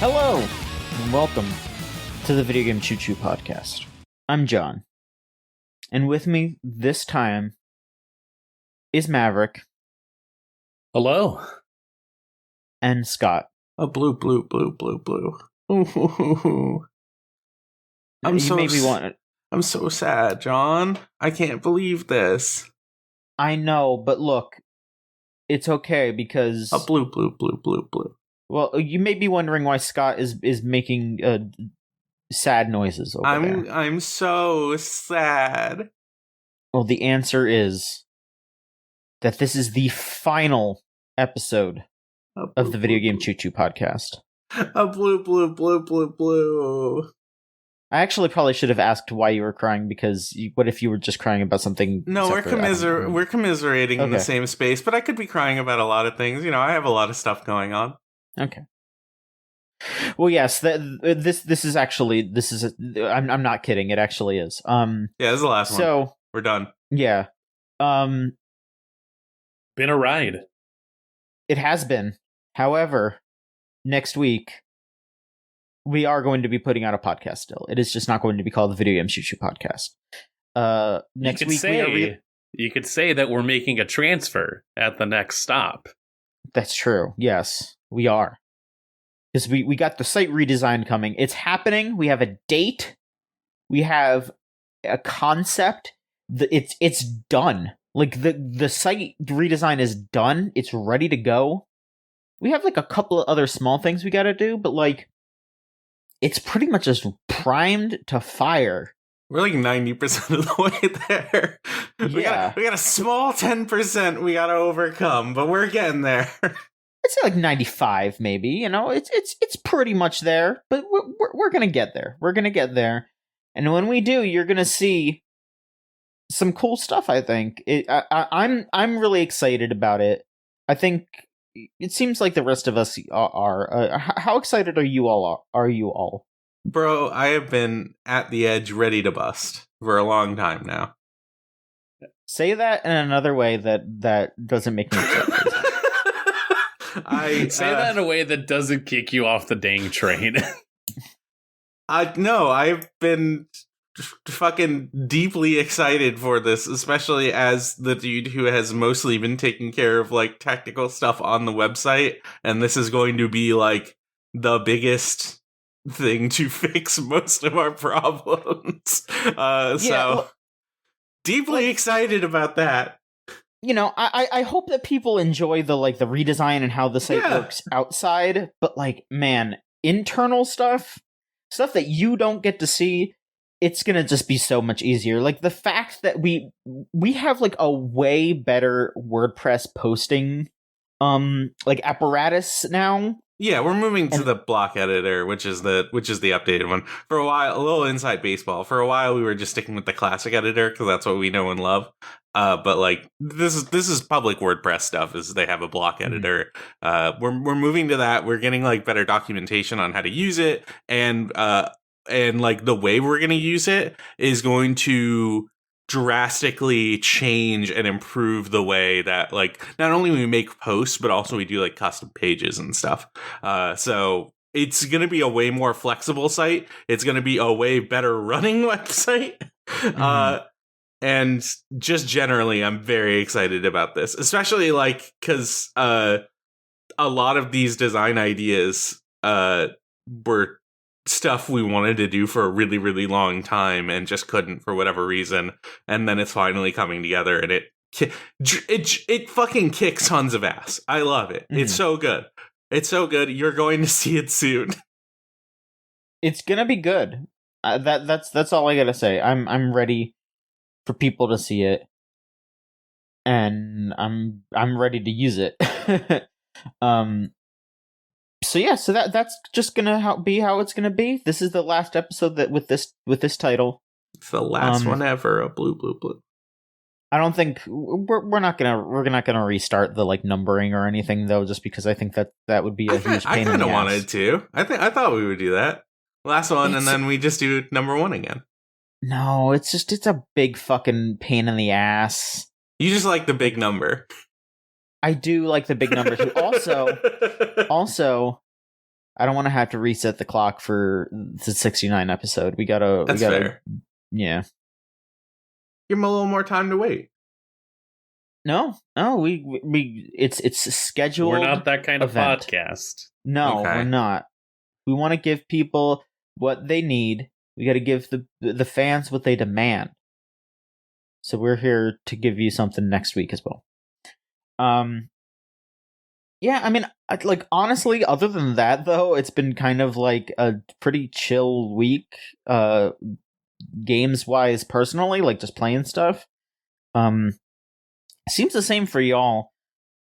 Hello, and welcome to the Video Game Choo Choo podcast. I'm John, and with me this time is Maverick. Hello. And Scott. A blue. Ooh. I'm so sad, John. I can't believe this. I know, but look, it's okay because A blue. Well, you may be wondering why Scott is making sad noises over there. I'm so sad. Well, the answer is that this is the final episode of the Video Game Choo Choo podcast. A blue. I actually probably should have asked why you were crying, because what if you were just crying about something? No, we're commiserating in the same space, but I could be crying about a lot of things. You know, I have a lot of stuff going on. Okay. Well, yes, this is I'm not kidding. It actually is. Yeah, this is the last one. So we're done. Yeah. Been a ride. It has been. However, next week we are going to be putting out a podcast still. It is just not going to be called the Video Game Choo Choo podcast. Next week you could say that we're making a transfer at the next stop. That's true. Yes, we are. Because we got the site redesign coming. It's happening. We have a date. We have a concept. It's done. Like the site redesign is done. It's ready to go. We have like a couple of other small things we got to do, but like it's pretty much just primed to fire. We're like 90% of the way there. We got a small 10% we got to overcome, but we're getting there. I'd say like 95, maybe. You know, it's pretty much there, but we're gonna get there. We're gonna get there, and when we do, you're gonna see some cool stuff. I think I'm really excited about it. I think it seems like the rest of us are. How excited are you all? Bro, I have been at the edge, ready to bust for a long time now. Say that in another way that doesn't make me upset. I say that in a way that doesn't kick you off the dang train. I've been fucking deeply excited for this, especially as the dude who has mostly been taking care of like technical stuff on the website, and this is going to be like the biggest thing to fix most of our problems. So deeply excited about that. You know, I hope that people enjoy the redesign and how the site works outside, but like, man, internal stuff that you don't get to see, it's gonna just be so much easier. Like the fact that we have like a way better WordPress posting apparatus now. Yeah, we're moving to the block editor, which is the updated one. For a while, a little inside baseball. For a while, we were just sticking with the classic editor because that's what we know and love. But like this is public WordPress stuff. Is they have a block editor. We're moving to that. We're getting like better documentation on how to use it, and like the way we're going to use it is going to drastically change and improve the way that like not only we make posts but also we do like custom pages and stuff. So it's going to be a way more flexible site. It's going to be a way better running website. And just generally I'm very excited about this, especially like because a lot of these design ideas were stuff we wanted to do for a really, really long time and just couldn't for whatever reason. And then it's finally coming together, and it fucking kicks tons of ass. I love it. It's so good. It's so good. You're going to see it soon. It's gonna be good. That's all I gotta say. I'm ready for people to see it, and I'm ready to use it. So that's just gonna be how it's gonna be. This is the last episode that with this title. It's the last one ever. A blue. I don't think we're not gonna restart the like numbering or anything though, just because I think that would be a huge pain. I kind of wanted to. I thought we would do that last one, and then we just do number one again. No, it's a big fucking pain in the ass. You just like the big number. I do like the big number too. Also, I don't want to have to reset the clock for the 69 episode. That's fair. Yeah. Give him a little more time to wait. No, we it's scheduled. We're not that kind of event. podcast. No, we're not. We want to give people what they need. We got to give the fans what they demand. So we're here to give you something next week as well. Yeah, I mean, like, honestly, other than that, though, it's been kind of like a pretty chill week, games-wise, personally, like, just playing stuff. Seems the same for y'all.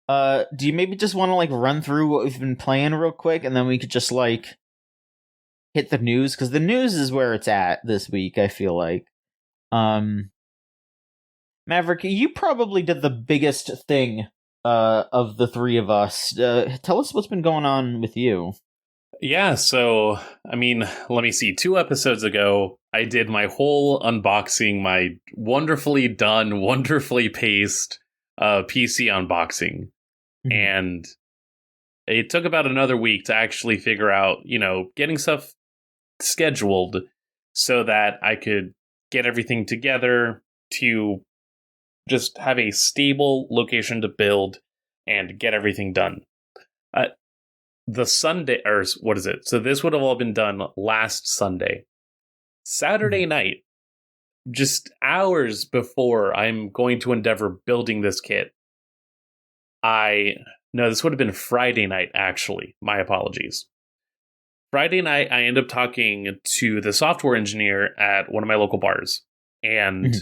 Do you maybe just want to, like, run through what we've been playing real quick, and then we could just, like, hit the news? Because the news is where it's at this week, I feel like. Maverick, you probably did the biggest thing of the three of us. Tell us what's been going on with you. Yeah, so, I mean, let me see. 2 episodes ago, I did my whole unboxing, my wonderfully done, wonderfully paced PC unboxing. Mm-hmm. And it took about another week to actually figure out, getting stuff scheduled so that I could get everything together to just have a stable location to build and get everything done. The Sunday, or what is it? So this would have all been done last Sunday. Saturday night, just hours before I'm going to endeavor building this kit, no, this would have been Friday night, actually. My apologies. Friday night, I end up talking to the software engineer at one of my local bars. And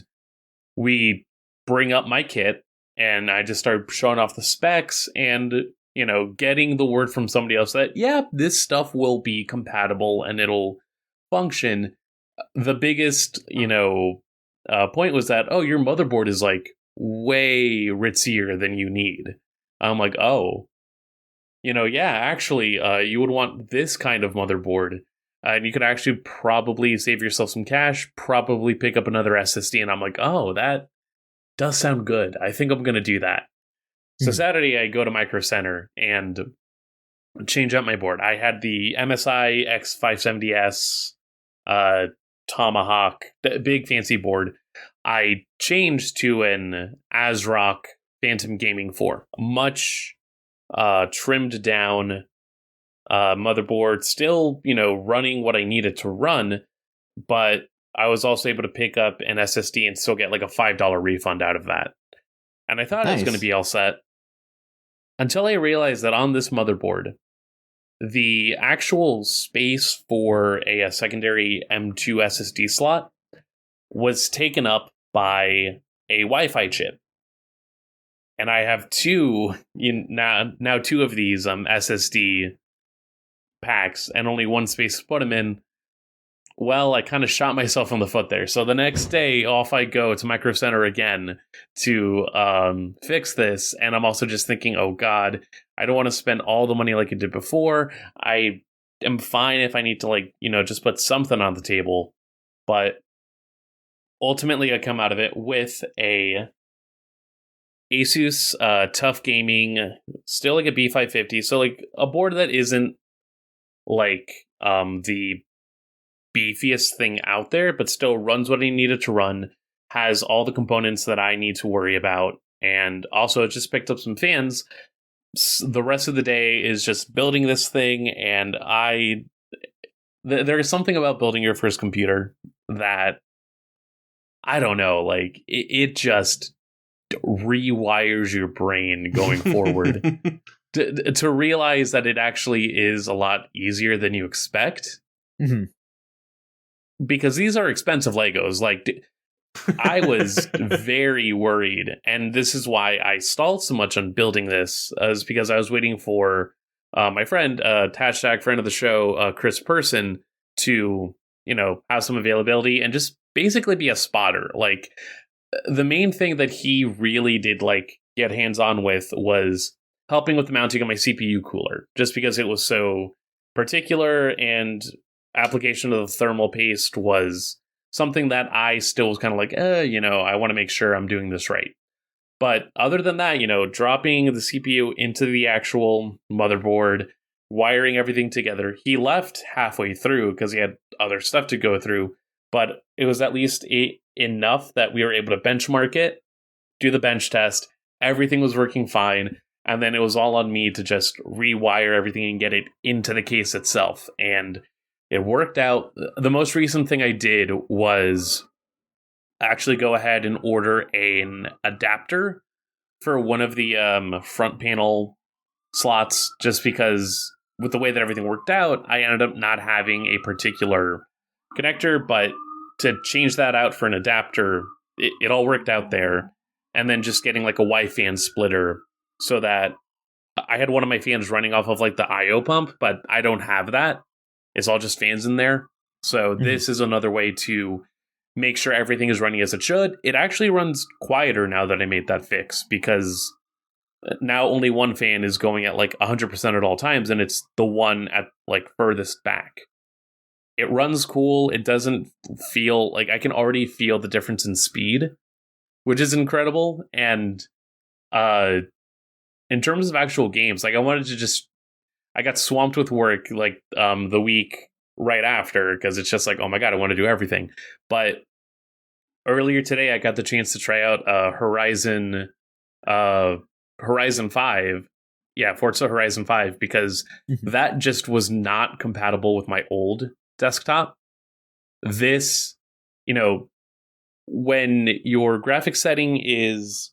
we bring up my kit, and I just start showing off the specs and, getting the word from somebody else that, yeah, this stuff will be compatible and it'll function. The biggest, point was that, your motherboard is like way ritzier than you need. I'm like, actually, you would want this kind of motherboard. And you could actually probably save yourself some cash, probably pick up another SSD. And I'm like, that does sound good. I think I'm going to do that. So Saturday, I go to Micro Center and change out my board. I had the MSI X570S Tomahawk, big fancy board. I changed to an ASRock Phantom Gaming 4. Much trimmed down motherboard. Still, running what I needed to run. But I was also able to pick up an SSD and still get like a $5 refund out of that. And I thought it was going to be all set. Until I realized that on this motherboard, the actual space for a secondary M2 SSD slot was taken up by a Wi-Fi chip. And I have two of these SSD packs and only one space to put them in. Well, I kind of shot myself in the foot there. So the next day, off I go to Micro Center again to fix this. And I'm also just thinking, oh God, I don't want to spend all the money like I did before. I am fine if I need to just put something on the table. But ultimately, I come out of it with a Asus Tough Gaming, still like a B550. So like a board that isn't like the beefiest thing out there, but still runs what I needed to run, has all the components that I need to worry about, and also just picked up some fans. The rest of the day is just building this thing, and there is something about building your first computer that, I don't know, like, it just rewires your brain going forward. to realize that it actually is a lot easier than you expect. Mm-hmm. Because these are expensive Legos. Like, I was very worried, and this is why I stalled so much on building this, is because I was waiting for my friend, hashtag friend of the show, Chris Person, to, have some availability and just basically be a spotter. Like, the main thing that he really did, get hands-on with was helping with the mounting of my CPU cooler, just because it was so particular, and application of the thermal paste was something that I still was kind of like, I want to make sure I'm doing this right. But other than that, dropping the CPU into the actual motherboard, wiring everything together. He left halfway through because he had other stuff to go through, but it was at least enough that we were able to benchmark it, do the bench test. Everything was working fine. And then it was all on me to just rewire everything and get it into the case itself. And it worked out. The most recent thing I did was actually go ahead and order an adapter for one of the front panel slots, just because with the way that everything worked out, I ended up not having a particular connector, but to change that out for an adapter, it all worked out there. And then just getting like a Y-fan splitter so that I had one of my fans running off of like the IO pump, but I don't have that. It's all just fans in there. So this is another way to make sure everything is running as it should. It actually runs quieter now that I made that fix, because now only one fan is going at like 100% at all times, and it's the one at like furthest back. It runs cool. It doesn't feel like, I can already feel the difference in speed, which is incredible. And in terms of actual games, like I got swamped with work like the week right after, because it's just like, oh my god, I want to do everything. But earlier today, I got the chance to try out Horizon 5. Yeah, Forza Horizon 5, because that just was not compatible with my old desktop. This, when your graphics setting is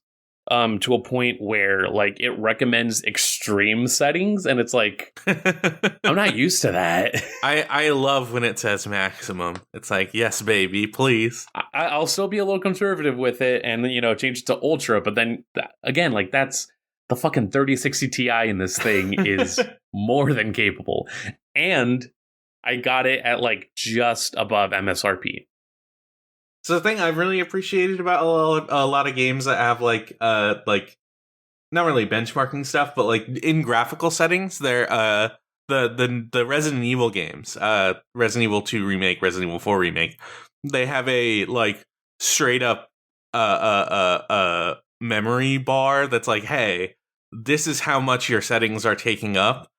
to a point where like it recommends extreme settings, and it's like, I'm not used to that. I love when it says maximum. It's like, yes, baby, please. I'll still be a little conservative with it and, change it to ultra. But then again, like that's the fucking 3060 Ti in this thing is more than capable. And I got it at like just above MSRP. So the thing I've really appreciated about a lot of games that have like not really benchmarking stuff, but like in graphical settings, they're the Resident Evil games, Resident Evil 2 remake, Resident Evil 4 remake, they have a like straight up memory bar that's like, hey, this is how much your settings are taking up.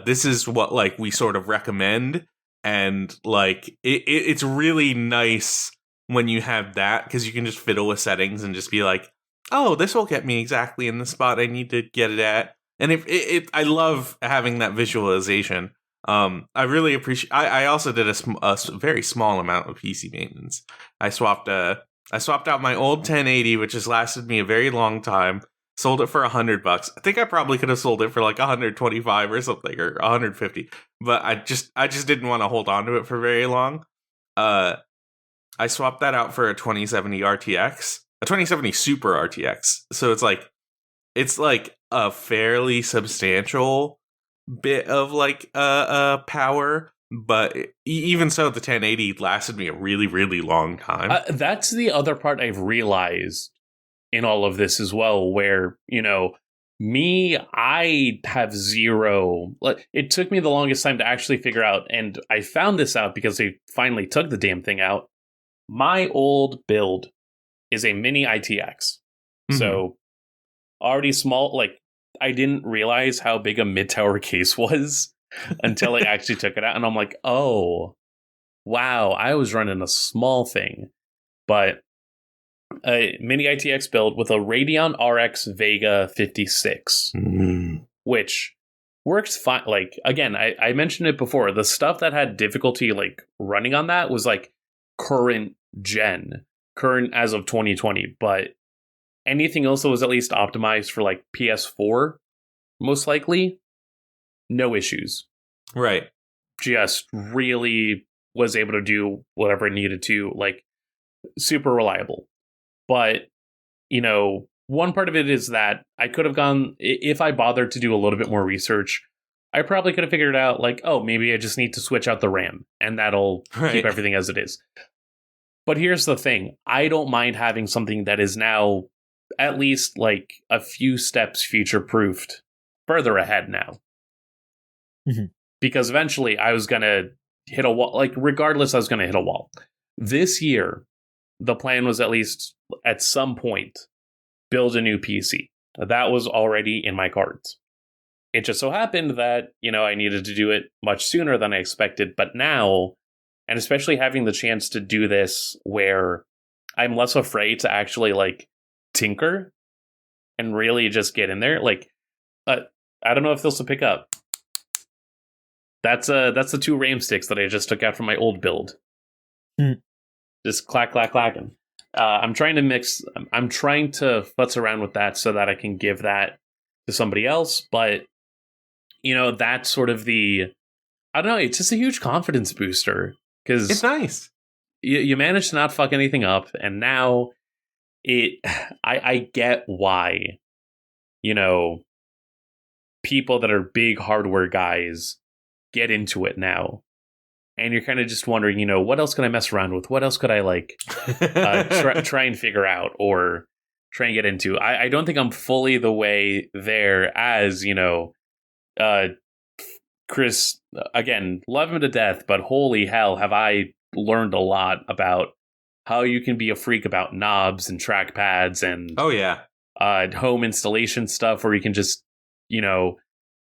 This is what like we sort of recommend, and like it's really nice when you have that, because you can just fiddle with settings and just be like, oh, this will get me exactly in the spot I need to get it at. And I love having that visualization. I really appreciate. I also did a very small amount of PC maintenance. I swapped out my old 1080, which has lasted me a very long time. Sold it for $100. I think I probably could have sold it for like 125 or something, or 150. But I just didn't want to hold on to it for very long. I swapped that out for a 2070 RTX, a 2070 Super RTX. So it's like a fairly substantial bit of like power, but even so, the 1080 lasted me a really, really long time. That's the other part I've realized in all of this as well, where, I have zero. It took me the longest time to actually figure out, and I found this out because they finally took the damn thing out. My old build is a mini ITX. So already small. Like, I didn't realize how big a mid-tower case was until I actually took it out. And I'm like, oh, wow, I was running a small thing. But a mini ITX build with a Radeon RX Vega 56, which works fine. Like, again, I mentioned it before. The stuff that had difficulty like running on that was like current as of 2020, but anything else that was at least optimized for like PS4, most likely, no issues. Right. Just really was able to do whatever it needed to, like super reliable. But, one part of it is that I could have gone, if I bothered to do a little bit more research, I probably could have figured out like, oh, maybe I just need to switch out the RAM and that'll keep everything as it is. But here's the thing. I don't mind having something that is now at least like a few steps future-proofed further ahead now. Because eventually I was going to hit a wall. Like, regardless, I was going to hit a wall. This year, the plan was at least at some point build a new PC. That was already in my cards. it just so happened that, I needed to do it much sooner than I expected. But now, and especially having the chance to do this where I'm less afraid to actually like tinker and really just get in there. Like, I don't know if this will pick up. That's the 2 ram sticks that I just took out from my old build. Just clack, clack, clacking. I'm trying to futz around with that so that I can give that to somebody else. But, that's sort of I don't know, it's just a huge confidence booster. Because it's nice. You managed to not fuck anything up, and now I get why, people that are big hardware guys get into it now. And you're kind of just wondering, what else can I mess around with? What else could I try and figure out or try and get into? I don't think I'm fully the way there as, Chris, again, love him to death, but holy hell, have I learned a lot about how you can be a freak about knobs and trackpads and home installation stuff where you can just,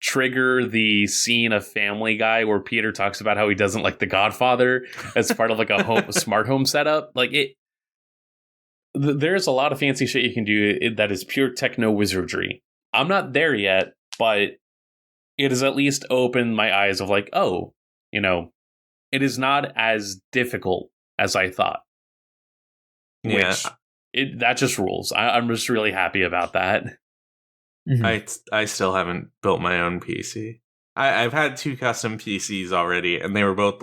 trigger the scene of Family Guy where Peter talks about how he doesn't like The Godfather as part of like a smart home setup. Like there's a lot of fancy shit you can do that is pure techno wizardry. I'm not there yet, but it has at least opened my eyes of like, oh, it is not as difficult as I thought. Yeah. Which that just rules. I'm just really happy about that. I still haven't built my own PC. I've had 2 custom PCs already, and they were both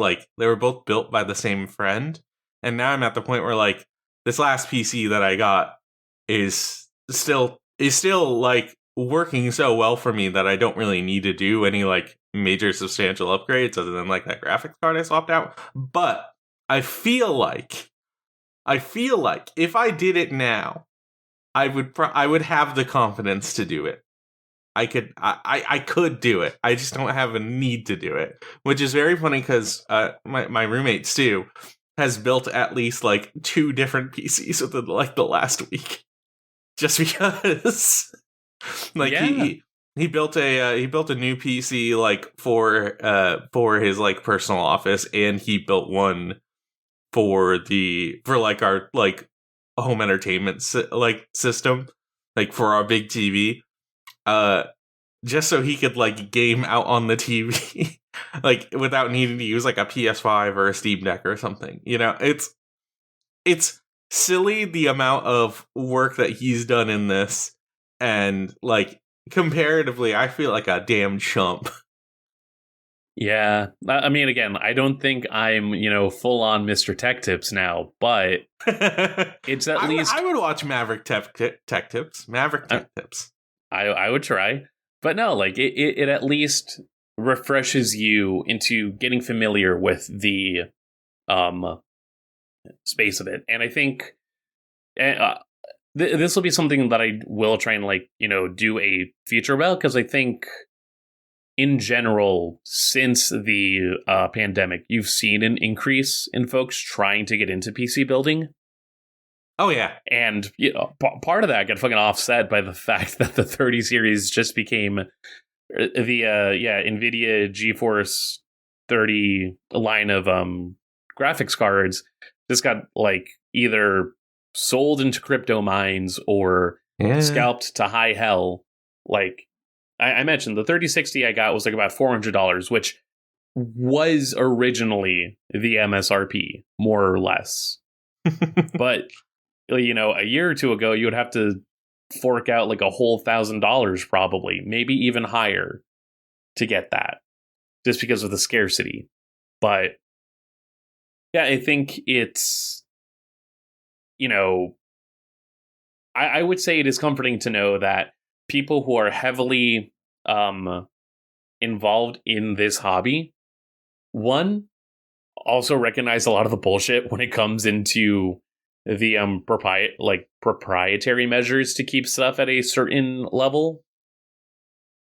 built by the same friend. And now I'm at the point where like this last PC that I got is still like working so well for me that I don't really need to do any like major substantial upgrades other than like that graphics card I swapped out. But I feel like if I did it now, I would have the confidence to do it. I could do it. I just don't have a need to do it, which is very funny because my roommate Stu has built at least like 2 different PCs within like the last week, just because. Like he built a new PC like for his like personal office, and he built one for like our like home entertainment system, like for our big TV, just so he could like game out on the TV like without needing to use like a PS5 or a Steam Deck or something. It's silly the amount of work that he's done in this, and like comparatively I feel like a damn chump. Yeah, I mean, again, I don't think I'm, full on Mr. Tech Tips now, but it's at least I would watch Maverick Tech Tips. I would try, but no, like it at least refreshes you into getting familiar with the space of it, and I think this will be something that I will try and like do a feature about, because I think, in general, since the pandemic, you've seen an increase in folks trying to get into PC building. Oh, yeah. And, part of that got fucking offset by the fact that the 30 series just became the, NVIDIA GeForce 30 line of graphics cards just got, like, either sold into crypto mines or scalped to high hell. Like, I mentioned the 3060 I got was like about $400, which was originally the MSRP, more or less. But, a year or 2 ago, you would have to fork out like a whole $1,000 probably, maybe even higher, to get that, just because of the scarcity. But yeah, I think it's, I would say it is comforting to know that people who are heavily involved in this hobby, one, also recognize a lot of the bullshit when it comes into the proprietary measures to keep stuff at a certain level.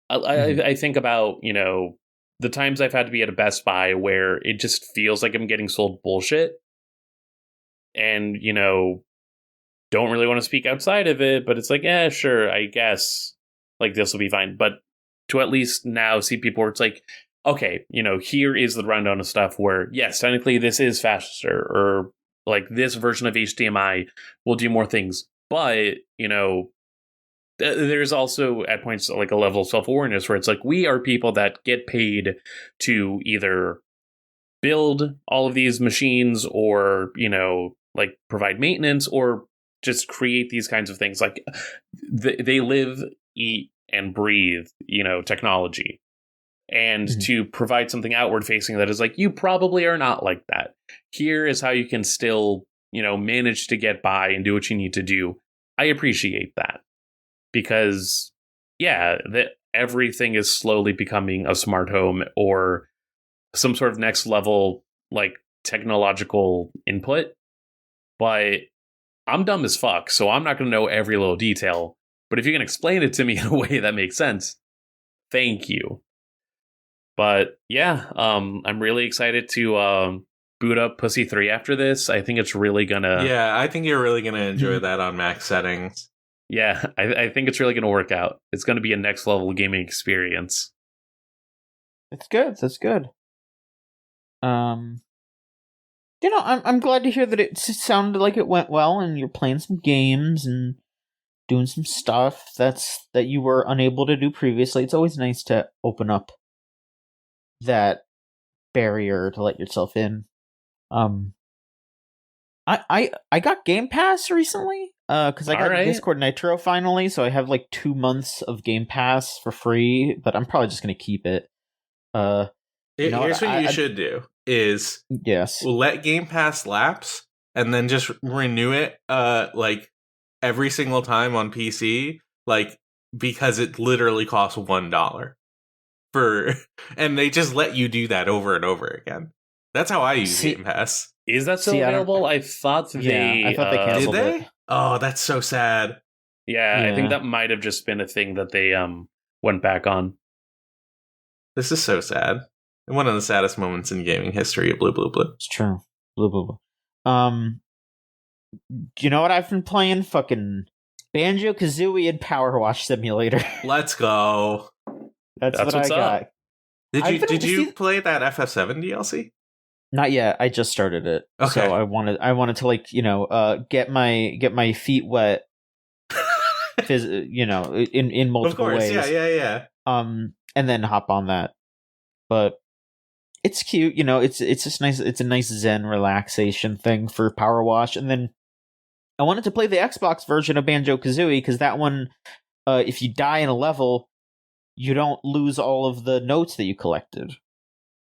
I think about, the times I've had to be at a Best Buy where it just feels like I'm getting sold bullshit. And, don't really want to speak outside of it, but it's like, sure, I guess, like, this will be fine. But to at least now see people where it's like, okay, here is the rundown of stuff where, yes, technically this is faster, or like this version of HDMI will do more things. But, there's also at points like a level of self-awareness where it's like, we are people that get paid to either build all of these machines or, like provide maintenance or just create these kinds of things. Like they live, eat, and breathe, technology. And to provide something outward facing that is like, you probably are not like that. Here is how you can still, manage to get by and do what you need to do. I appreciate that because, everything is slowly becoming a smart home or some sort of next level, like technological input. But I'm dumb as fuck, so I'm not going to know every little detail. But if you can explain it to me in a way that makes sense, thank you. But I'm really excited to boot up Pussy 3 after this. I think it's really gonna... Yeah, I think you're really gonna enjoy that on max settings. Yeah, I think it's really gonna work out. It's gonna be a next level gaming experience. That's good. That's good. I'm glad to hear that it sounded like it went well, and you're playing some games and doing some stuff that you were unable to do previously. It's always nice to open up that barrier to let yourself in. I got Game Pass recently because I got Discord Nitro finally, so I have like 2 months of Game Pass for free, but I'm probably just gonna keep it. Here's what you should do is let Game Pass lapse and then just renew it like every single time on PC, like because it literally costs $1 and they just let you do that over and over again. That's how I use Game Pass. Is that still available? I thought they canceled it. Oh, that's so sad. Yeah, I think that might have just been a thing that they went back on. This is so sad. One of the saddest moments in gaming history. Blue, blue, blue. It's true. Blue, blue, blue. Do you know what I've been playing? Fucking Banjo-Kazooie and Power Wash Simulator. Let's go. That's what I got. Did you play that FF7 DLC? Not yet. I just started it. Okay. So I wanted to like, get my feet wet in multiple ways. Yeah. And then hop on that. But it's cute, it's just nice. It's a nice zen relaxation thing for Power Wash. And then I wanted to play the Xbox version of Banjo-Kazooie because that one, if you die in a level, you don't lose all of the notes that you collected,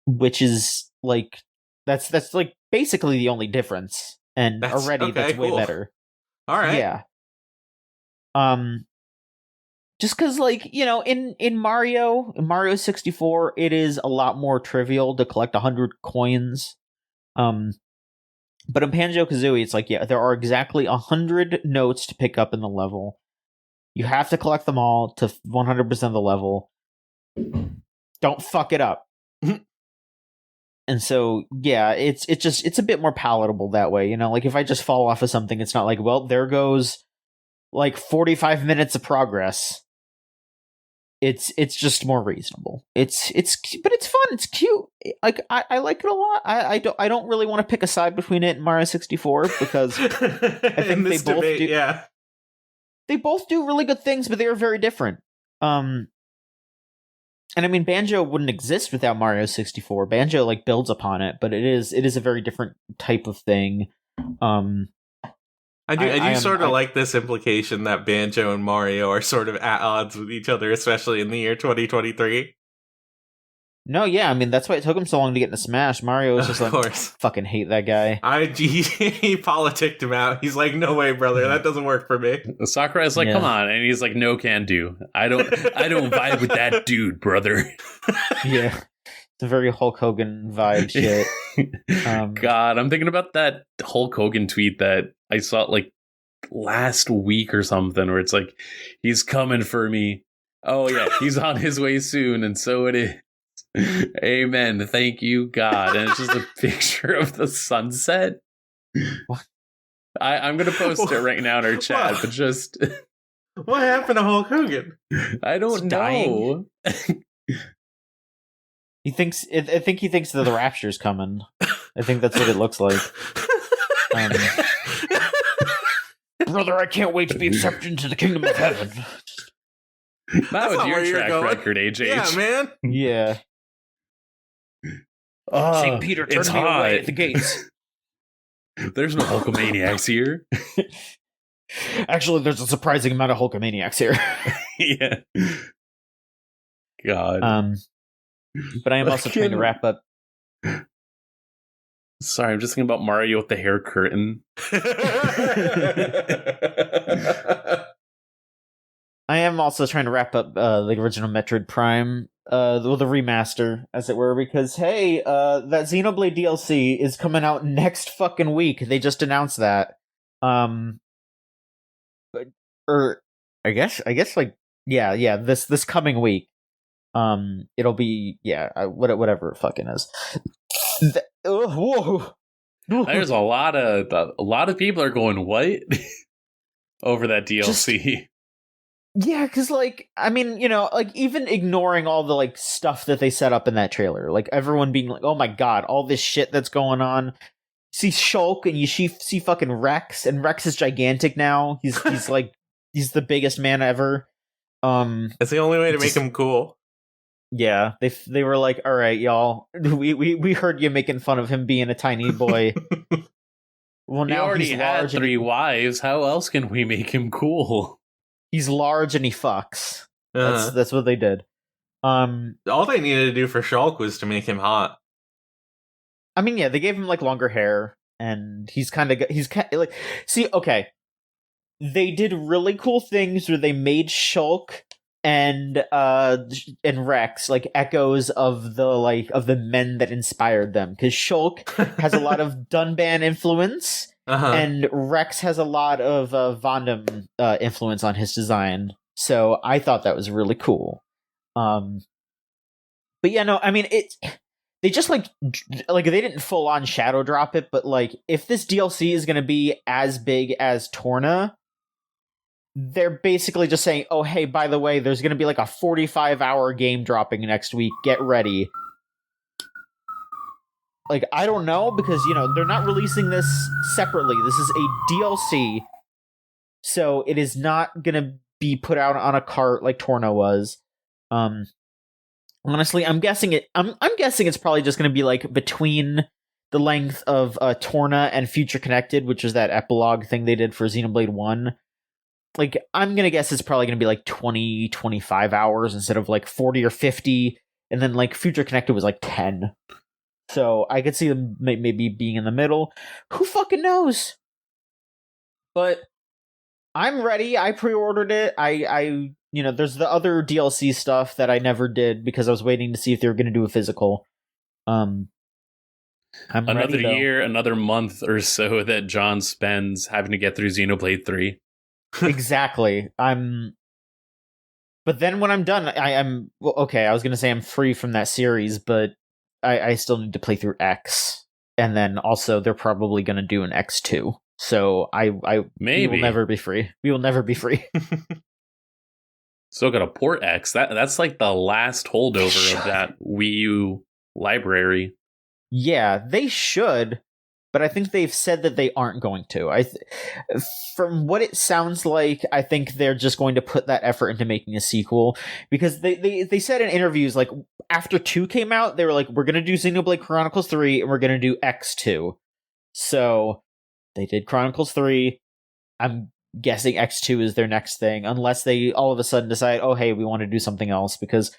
which is like that's like basically the only difference. And that's way better. All right. Yeah. Just because, like, in Mario 64, it is a lot more trivial to collect 100 coins. But in Banjo-Kazooie, it's like, there are exactly 100 notes to pick up in the level. You have to collect them all to 100% of the level. Don't fuck it up. And so, it's a bit more palatable that way. Like, if I just fall off of something, it's not like, well, there goes, like, 45 minutes of progress. It's just more reasonable. But it's fun. It's cute. Like I like it a lot. I don't really want to pick a side between it and Mario 64 because I think they both do. Yeah, they both do really good things, but they are very different. And I mean, Banjo wouldn't exist without Mario 64. Banjo like builds upon it, but it is a very different type of thing. I do sort of like this implication that Banjo and Mario are sort of at odds with each other, especially in the year 2023. No, yeah, I mean, that's why it took him so long to get into Smash. Mario was just like, I fucking hate that guy. He politicked him out. He's like, no way, brother, that doesn't work for me. Sakurai's like, come on, and he's like, no can do. I don't vibe with that dude, brother. Yeah. It's a very Hulk Hogan vibe shit. God, I'm thinking about that Hulk Hogan tweet that I saw like last week or something, where it's like, he's coming for me. Oh yeah, he's on his way soon, and so it is. Amen. Thank you, God. And it's just a picture of the sunset. What? I'm gonna post it right now in our chat, but just What happened to Hulk Hogan? I don't know. He thinks. I think he thinks that the Rapture's coming. I think that's what it looks like. Brother, I can't wait to be accepted into the kingdom of heaven. Not with your track record, AJ. Yeah, man. Yeah. St. Peter turned me away at the gates. There's no Hulkamaniacs here. Actually, there's a surprising amount of Hulkamaniacs here. Yeah. God. But I am also trying to wrap up. Sorry, I'm just thinking about Mario with the hair curtain. I am also trying to wrap up the original Metroid Prime, the remaster, as it were, because, hey, that Xenoblade DLC is coming out next fucking week. They just announced that. I guess, this coming week. It'll be, whatever it fucking is. Whoa. There's a lot of people are going, what? Over that DLC. Yeah, because, even ignoring all the, stuff that they set up in that trailer, everyone being like, oh my god, all this shit that's going on. You see Shulk, and you see fucking Rex, and Rex is gigantic now. He's he's the biggest man ever. It's the only way to make him cool. Yeah, they were like, all right, y'all, we heard you making fun of him being a tiny boy. Well, now he already he's had large 3 wives. How else can we make him cool? He's large and he fucks. Uh-huh. That's what they did. All they needed to do for Shulk was to make him hot. I mean, yeah, they gave him longer hair, and he's kind of see, okay, they did really cool things where they made Shulk and Rex echoes of the men that inspired them, because Shulk has a lot of Dunban influence. Uh-huh. And Rex has a lot of Vondam influence on his design, so I thought that was really cool. But yeah, no, I mean, they just they didn't full on shadow drop it, but if this DLC is going to be as big as Torna, they're basically just saying, oh hey, by the way, there's going to be a 45-hour game dropping next week. Get ready. I don't know, because, they're not releasing this separately. This is a DLC, so it is not gonna be put out on a cart like Torna was. Honestly, I'm guessing it's probably just gonna be between the length of Torna and Future Connected, which is that epilogue thing they did for Xenoblade 1. I'm gonna guess it's probably gonna be 20, 25 hours instead of 40 or 50, and then Future Connected was 10. So I could see them maybe being in the middle. Who fucking knows? But I'm ready. I pre-ordered it. I there's the other DLC stuff that I never did because I was waiting to see if they were going to do a physical. I'm another year, another month or so that John spends having to get through Xenoblade 3. Exactly. But then when I'm done, I'm okay. I was going to say I'm free from that series, but I still need to play through X, and then also they're probably going to do an X2. So we will never be free. We will never be free. Still got to port X. That's the last holdover of that Wii U library. Yeah, they should, but I think they've said that they aren't going to. From what it sounds like, I think they're just going to put that effort into making a sequel, because they said in interviews after 2 came out, they were we're going to do Xenoblade Chronicles 3 and we're going to do X2. So they did Chronicles 3. I'm guessing X2 is their next thing, unless they all of a sudden decide, oh hey, we want to do something else, because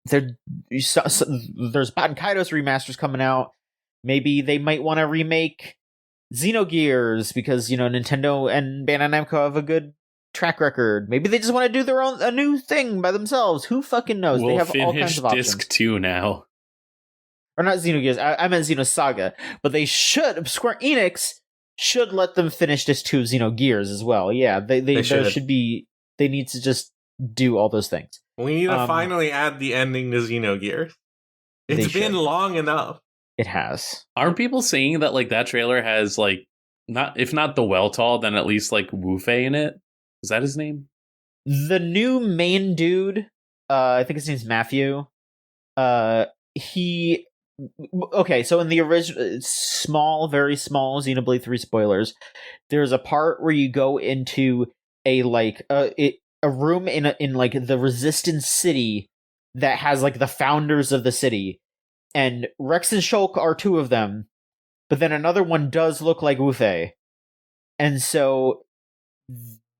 there's Baten Kaitos remasters coming out. Maybe they might want to remake Xenogears, because Nintendo and Bandai Namco have a good track record. Maybe they just want to do a new thing by themselves. Who fucking knows? We'll they have all kinds of options. Disc 2 now. Or not Xenogears. I meant Xenosaga. But they should. Square Enix should let them finish Disc 2 of Xenogears as well. Yeah, they should be. They need to just do all those things. We need to finally add the ending to Xenogears. It's been long enough. It has. Aren't people saying that that trailer has not, if not the Weltall, then at least Wu Fei in it? Is that his name? The new main dude, I think his name's Matthew. He okay. So in the original, very small Xenoblade 3 spoilers, there's a part where you go into a room in like the Resistance City that has like the founders of the city, and Rex and Shulk are two of them, but then another one does look like Wu-Fei, and so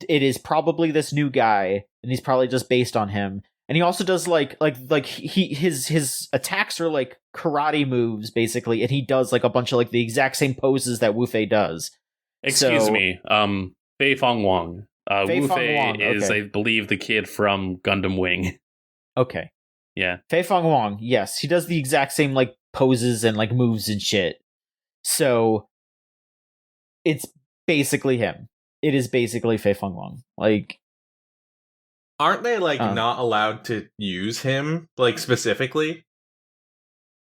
it is probably this new guy, and he's probably just based on him. And he also does his attacks are like karate moves basically, and he does like a bunch of like the exact same poses that Wu-Fei does. Excuse me, Fei Fong Wong. Fei Fong Wu-Fei Wong, is, okay. I believe, the kid from Gundam Wing. Okay. Yeah. Fei Fong Wong, yes, he does the exact same like poses and like moves and shit. So it's basically him. It is basically Fei Fong Wong. Like, aren't they like not allowed to use him like specifically?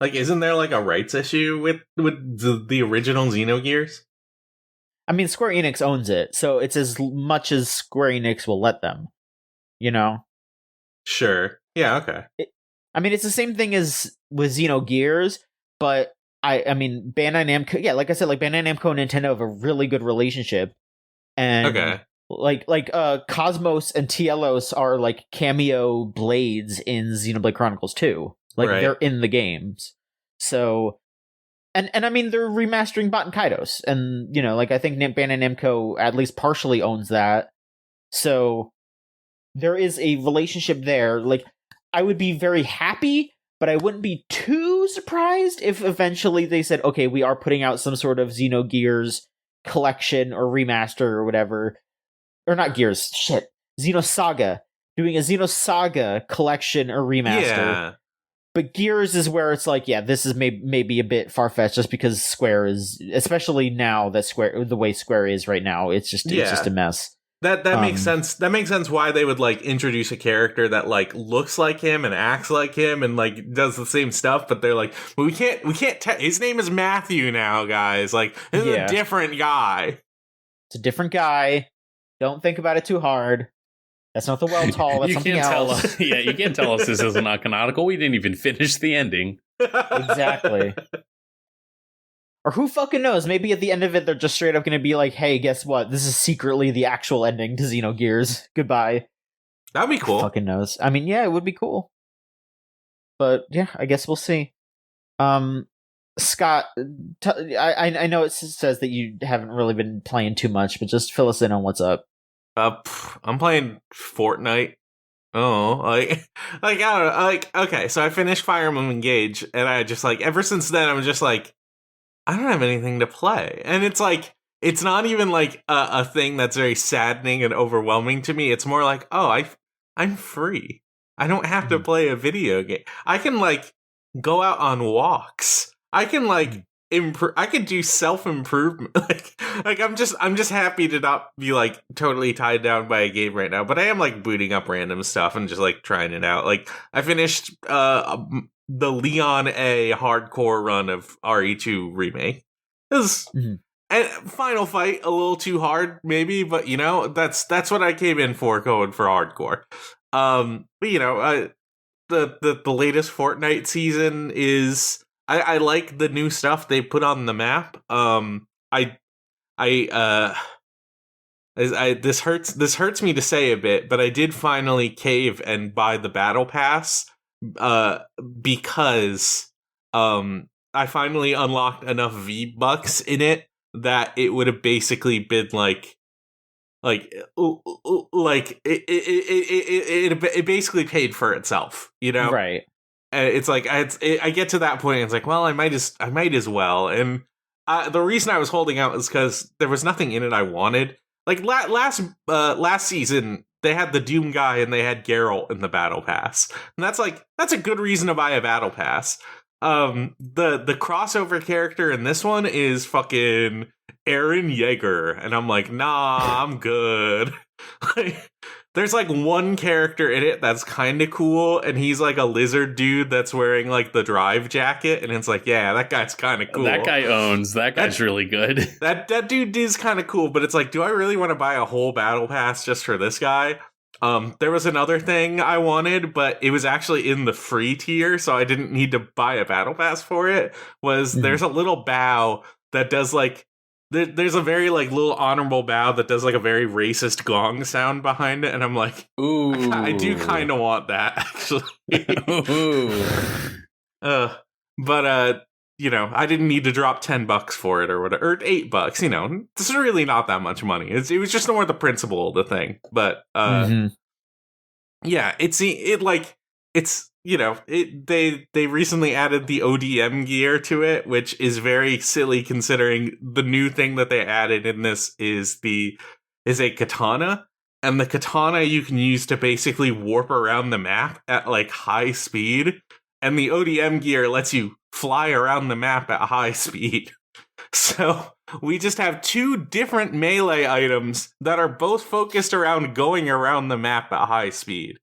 Like, isn't there like a rights issue with the original Xenogears? I mean, Square Enix owns it, so it's as much as Square Enix will let them. You know? Sure. Yeah. Okay. I mean, it's the same thing as with Xenogears, but I mean, Bandai Namco. Yeah, like I said, like Bandai Namco and Nintendo have a really good relationship, and Okay. like Cosmos and Tielos are like cameo blades in Xenoblade Chronicles 2. Like Right. they're in the games, so. And I mean, they're remastering Baten Kaitos, and you know, like I think Bandai Namco at least partially owns that, so there is a relationship there. Like, I would be very happy, but I wouldn't be too surprised if eventually they said, okay, we are putting out some sort of Xenogears collection or remaster or whatever, or not Gears, shit, Xenosaga, doing a Xenosaga collection or remaster. Yeah. But Gears is where it's like, yeah, this is maybe a bit far-fetched just because Square is, especially now that the way Square is right now, it's just a mess. That makes sense. That makes sense why they would like introduce a character that like looks like him and acts like him and like does the same stuff, but they're like, well, we can't his name is Matthew now, guys. Like, this is a different guy. It's a different guy. Don't think about it too hard. That's not the well tall. That's something else. You can't tell us this isn't not canonical. We didn't even finish the ending. Exactly. Or who fucking knows? Maybe at the end of it, they're just straight up going to be like, hey, guess what? This is secretly the actual ending to Xenogears. Goodbye. That'd be cool. Who fucking knows? I mean, yeah, it would be cool. But yeah, I guess we'll see. Scott, I know it says that you haven't really been playing too much, but just fill us in on what's up. I'm playing Fortnite. Oh, I don't know, okay, so I finished Fire Emblem Engage, and I just like ever since then I'm just like, I don't have anything to play, and it's like it's not even like a thing that's very saddening and overwhelming to me. It's more like, oh, I'm free. I don't have to play a video game. I can like go out on walks. I can like I could do self-improvement. like I'm just happy to not be like totally tied down by a game right now, but I am like booting up random stuff and just like trying it out. Like I finished the Leon A hardcore run of RE2 remake. It was and final fight a little too hard maybe, but you know, that's what I came in for, going for hardcore. But you know, the latest Fortnite season is I like the new stuff they put on the map. This hurts me to say a bit, but I did finally cave and buy the battle pass because I finally unlocked enough V-Bucks in it that it would have basically been like it basically paid for itself, you know? Right. And it's like I get to that point and it's like, well, I might as well. And the reason I was holding out is because there was nothing in it I wanted. Like last season, they had the Doom guy and they had Geralt in the battle pass, and that's a good reason to buy a battle pass. The crossover character in this one is fucking Eren Yeager, and I'm like, nah, I'm good. there's like one character in it that's kind of cool, and he's like a lizard dude that's wearing like the drive jacket, and it's like, yeah, that guy's kind of cool. That guy owns. That guy's really good. That dude is kind of cool, but it's like, do I really want to buy a whole battle pass just for this guy? There was another thing I wanted, but it was actually in the free tier, so I didn't need to buy a battle pass for it. There's a little bow that does like, there's a very like little honorable bow that does like a very racist gong sound behind it, and I'm like, ooh, I do kind of want that actually. But you know, I didn't need to drop $10 for it or whatever, or $8. You know, this is really not that much money. It was just more the principle of the thing. But yeah, it's you know, they recently added the ODM gear to it, which is very silly considering the new thing that they added in this is a katana, and the katana you can use to basically warp around the map at like high speed, and the ODM gear lets you fly around the map at high speed. So we just have two different melee items that are both focused around going around the map at high speed.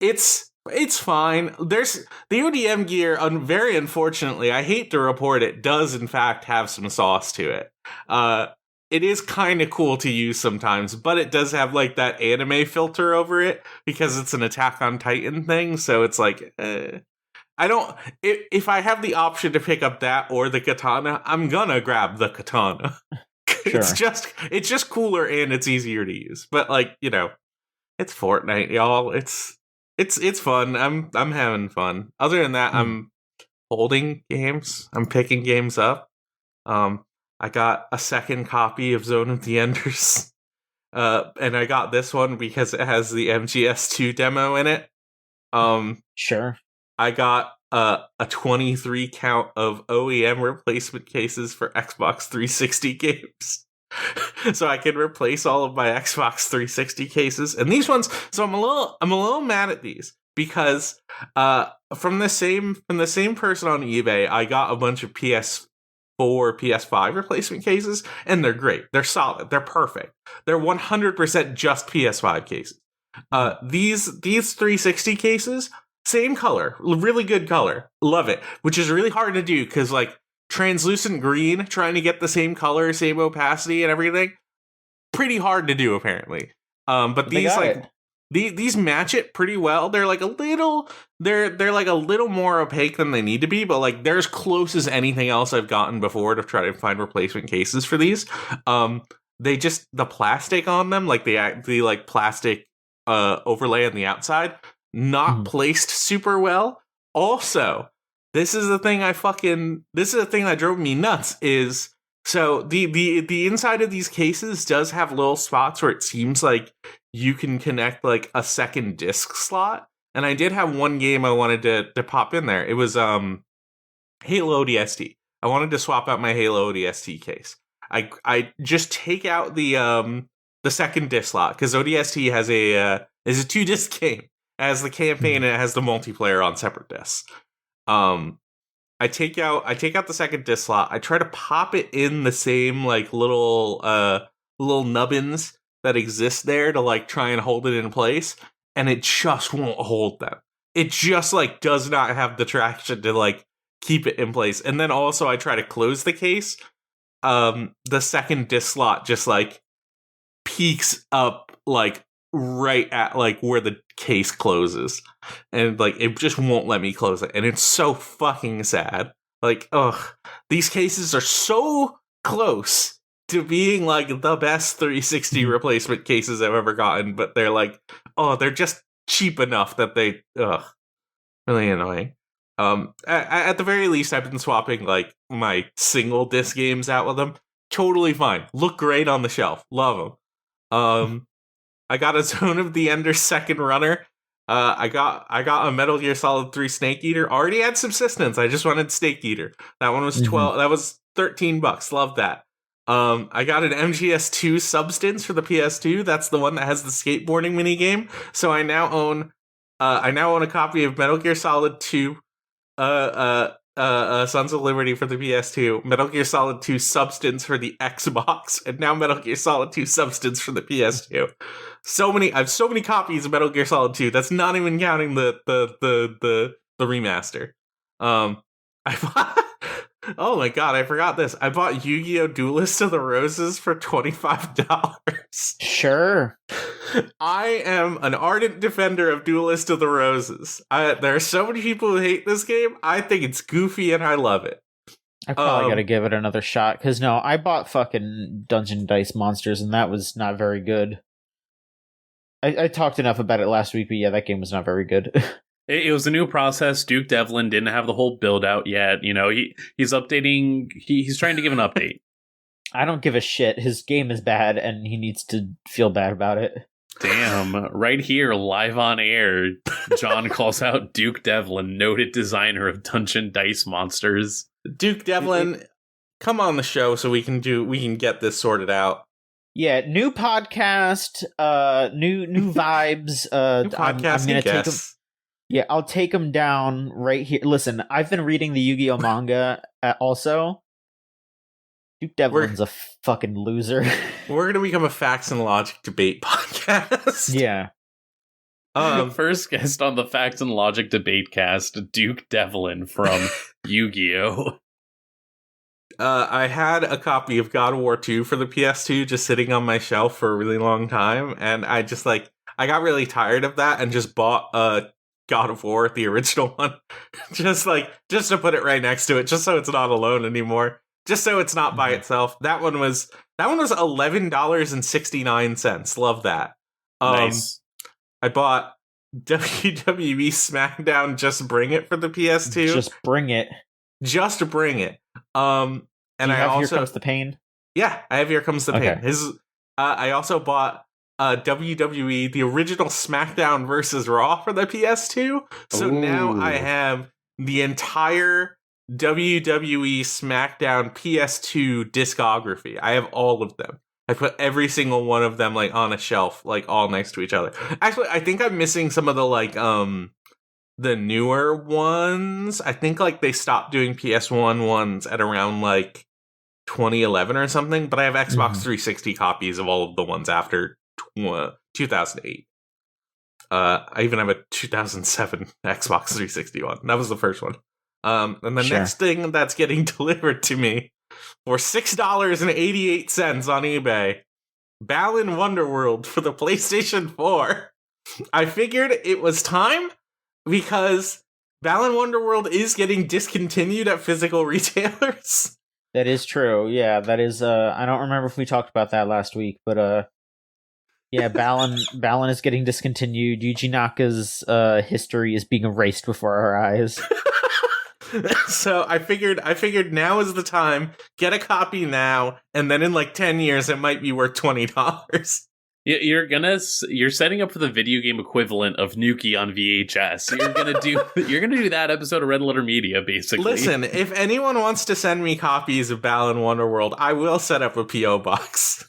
It's fine. There's the ODM gear, very unfortunately, I hate to report it, does in fact have some sauce to it. It is kind of cool to use sometimes, but it does have like that anime filter over it because it's an Attack on Titan thing, so it's like, I don't, if I have the option to pick up that or the katana, I'm gonna grab the katana. Sure. It's just cooler and it's easier to use. But like, you know, it's Fortnite, y'all. It's fun. I'm having fun. Other than that, I'm holding games. I'm picking games up. I got a second copy of Zone of the Enders. And I got this one because it has the MGS2 demo in it. Sure. I got a 23 count of OEM replacement cases for Xbox 360 games. So I can replace all of my Xbox 360 cases, and these ones. So I'm a little mad at these because from the same person on eBay, I got a bunch of PS4, PS5 replacement cases, and they're great. They're solid. They're perfect. They're 100% just PS5 cases. These 360 cases, same color, really good color, love it. Which is really hard to do because like, translucent green, trying to get the same color, same opacity and everything, pretty hard to do apparently. But these like these match it pretty well. They're like a little they're like a little more opaque than they need to be, but like they're as close as anything else I've gotten before to try to find replacement cases for these. They just, the plastic on them, like the like plastic overlay on the outside, not placed super well. Also, this is the thing that drove me nuts is, so the inside of these cases does have little spots where it seems like you can connect like a second disc slot. And I did have one game I wanted to pop in there. It was Halo ODST. I wanted to swap out my Halo ODST case. I just take out the second disc slot because ODST has is a 2-disc game. It has the campaign and it has the multiplayer on separate discs. I take out the second disc slot. I try to pop it in the same like little nubbins that exist there to like try and hold it in place, and it just won't hold them. It just like does not have the traction to like keep it in place. And then also I try to close the case. The second disc slot just like peaks up like right at like where the case closes, and like it just won't let me close it, and it's so fucking sad. Like, ugh, these cases are so close to being like the best 360 replacement cases I've ever gotten, but they're like, oh, they're just cheap enough that they, really annoying. At the very least, I've been swapping like my single disc games out with them. Totally fine. Look great on the shelf. Love them. I got a Zone of the Enders second runner. I got a Metal Gear Solid 3 Snake Eater. Already had Subsistence. I just wanted Snake Eater. That one was 12. That was $13. Love that. I got an MGS2 Substance for the PS2. That's the one that has the skateboarding minigame. So I now own a copy of Metal Gear Solid 2 Sons of Liberty for the PS2, Metal Gear Solid 2 Substance for the Xbox, and now Metal Gear Solid 2 Substance for the PS2. I have so many copies of Metal Gear Solid 2. That's not even counting the remaster. I bought, oh my god, I forgot this. I bought Yu-Gi-Oh! Duelist of the Roses for $25. Sure. I am an ardent defender of Duelist of the Roses. There are so many people who hate this game. I think it's goofy and I love it. I probably gotta give it another shot, because no, I bought fucking Dungeon Dice Monsters, and that was not very good. I talked enough about it last week, but yeah, that game was not very good. It was a new process. Duke Devlin didn't have the whole build out yet. You know, he's updating. He's trying to give an update. I don't give a shit. His game is bad, and he needs to feel bad about it. Damn. Right here, live on air, John calls out Duke Devlin, noted designer of Dungeon Dice Monsters. Duke Devlin, come on the show so we can get this sorted out. Yeah, new podcast, new vibes. New podcast, I'm gonna take him. Yeah, I'll take him down right here. Listen, I've been reading the Yu-Gi-Oh manga also. Duke Devlin's a fucking loser. We're gonna become a facts and logic debate podcast. Yeah. First guest on the Facts and Logic debate cast, Duke Devlin from Yu-Gi-Oh! I had a copy of God of War 2 for the PS2 just sitting on my shelf for a really long time, and I got really tired of that and just bought God of War, the original one, just to put it right next to it, just so it's not alone anymore, just so it's not by itself. That one was $11.69. Love that. Nice. I bought WWE SmackDown Just Bring It for the PS2. Just bring it. Just bring it. And I also Here Comes the Pain. Yeah, I have Here Comes the Pain. Okay. I also bought WWE, the original SmackDown versus Raw for the PS2. So now I have the entire WWE SmackDown PS2 discography. I have all of them. I put every single one of them on a shelf, all next to each other. Actually, I think I'm missing some of the the newer ones. I think they stopped doing PS1 ones at around 2011 or something, but I have Xbox 360 copies of all of the ones after 2008. I even have a 2007 Xbox 360 one. That was the first one. And the next thing that's getting delivered to me for $6.88 on eBay, Balan Wonderworld for the PlayStation 4. I figured it was time because Balan Wonderworld is getting discontinued at physical retailers. That is true. Yeah, that is. I don't remember if we talked about that last week, but yeah, Balan is getting discontinued. Yuji Naka's history is being erased before our eyes. So I figured now is the time. Get a copy now, and then in 10 years it might be worth $20. You're setting up for the video game equivalent of Nuki on VHS. You're gonna do that episode of Red Letter Media, basically. Listen, if anyone wants to send me copies of Balan Wonderworld, I will set up a PO box.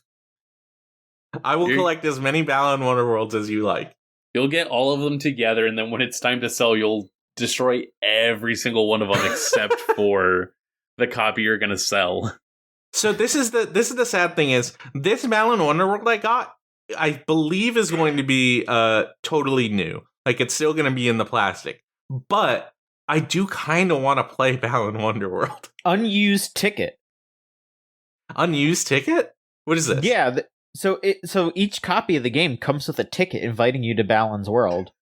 I will collect as many Balan Wonderworlds as you like. You'll get all of them together, and then when it's time to sell, you'll destroy every single one of them except for the copy you're gonna sell. So this is the sad thing is this Balan Wonderworld I got, I believe is going to be totally new. It's still going to be in the plastic. But I do kind of want to play Balan Wonderworld. Unused ticket. Unused ticket? What is this? Yeah, so each copy of the game comes with a ticket inviting you to Balan's World.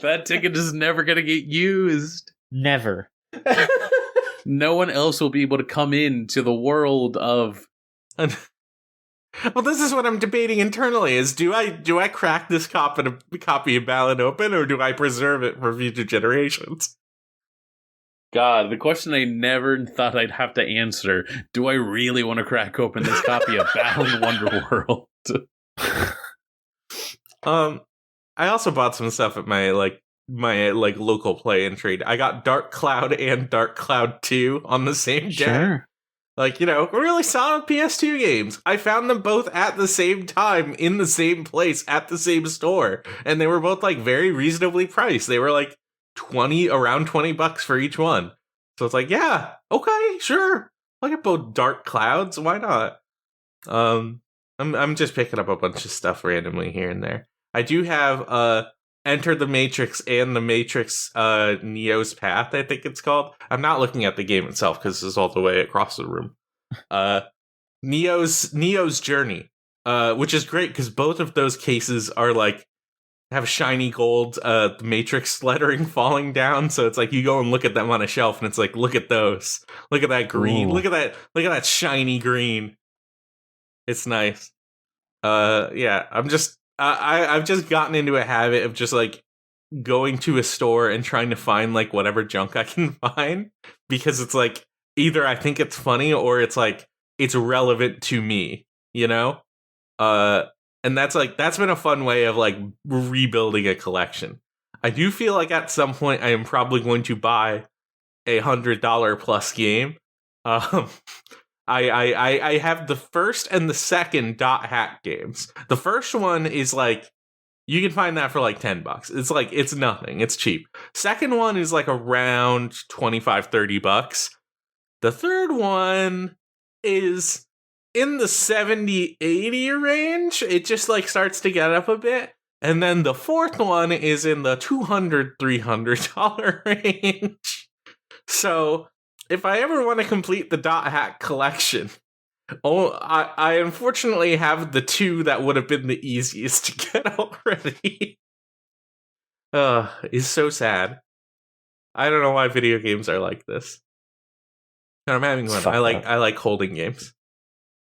That ticket is never going to get used. Never. No one else will be able to come into the world of... Well, this is what I'm debating internally: is do I crack this copy of Balan open, or do I preserve it for future generations? God, the question I never thought I'd have to answer: do I really want to crack open this copy of Balan Wonderworld? I also bought some stuff at my local play and trade. I got Dark Cloud and Dark Cloud 2 on the same day. Sure. Really solid PS2 games. I found them both at the same time, in the same place, at the same store. And they were both, very reasonably priced. They were, around $20 for each one. So it's yeah, okay, sure. I'll get both Dark Clouds, why not? I'm just picking up a bunch of stuff randomly here and there. I do have Enter the Matrix and the Matrix Neo's Path, I think it's called. I'm not looking at the game itself because this is all the way across the room. Neo's Journey, which is great because both of those cases are like have shiny gold Matrix lettering falling down, so it's like you go and look at them on a shelf and it's like, look at those. Look at that green. Ooh. Look at that shiny green. It's nice. Yeah, I've just gotten into a habit of just like going to a store and trying to find like whatever junk I can find, because it's like either I think it's funny or it's like it's relevant to me, you know? And that's been a fun way of like rebuilding a collection. I do feel like at some point I am probably going to buy $100 plus game. I have the first and the second Dot Hack games. The first one is like, you can find that for like $10. It's like, it's nothing. It's cheap. Second one is like around $25-$30. The third one is in the $70-$80 range. It just like starts to get up a bit. And then the fourth one is in the $200-$300 range. So if I ever want to complete the Dot Hack collection, I unfortunately have the two that would have been the easiest to get already. It's so sad. I don't know why video games are like this. And I'm having fun. I like holding games.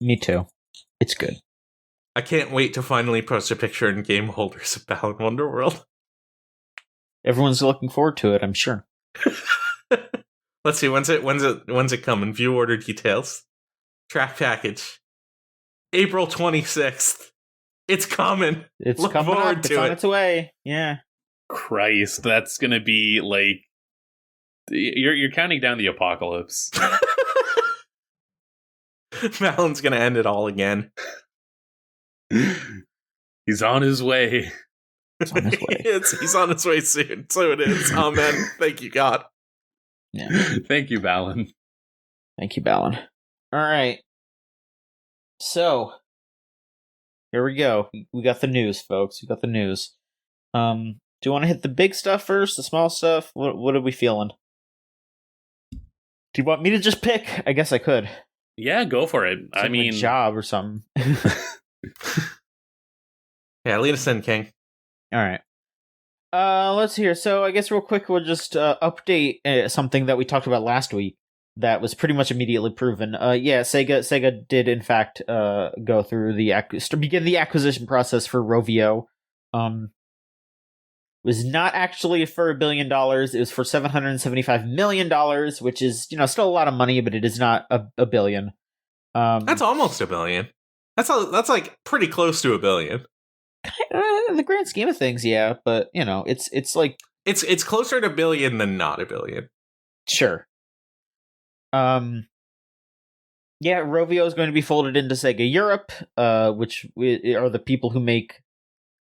Me too. It's good. I can't wait to finally post a picture in Game Holders of Balan Wonderworld. Everyone's looking forward to it, I'm sure. Let's see, when's it coming? View order details. Track package. April 26th. It's coming. It's Look coming forward up. to It's on it. its way. Yeah. Christ, that's gonna be like you're counting down the apocalypse. Balan's gonna end it all again. He's on his way. It's on his way. He's on his way soon. So it is. Amen. Thank you, God. Yeah. Thank you, Balan. Thank you, Balan. All right. So, here we go. We got the news, folks. We got the news. Do you want to hit the big stuff first, the small stuff? What are we feeling? Do you want me to just pick? I guess I could. Yeah, go for it. It's like my job or something. Yeah, lead us in, King. All right. Let's hear. So I guess real quick, we'll just update something that we talked about last week that was pretty much immediately proven. Sega did in fact go through begin the acquisition process for Rovio. It was not actually for $1 billion. It was for $775 million, which is still a lot of money, but it is not a billion. That's almost $1 billion. That's like pretty close to $1 billion. In the grand scheme of things, yeah, but it's like it's closer to $1 billion than not $1 billion. Sure. Rovio is going to be folded into Sega Europe, which are the people who make,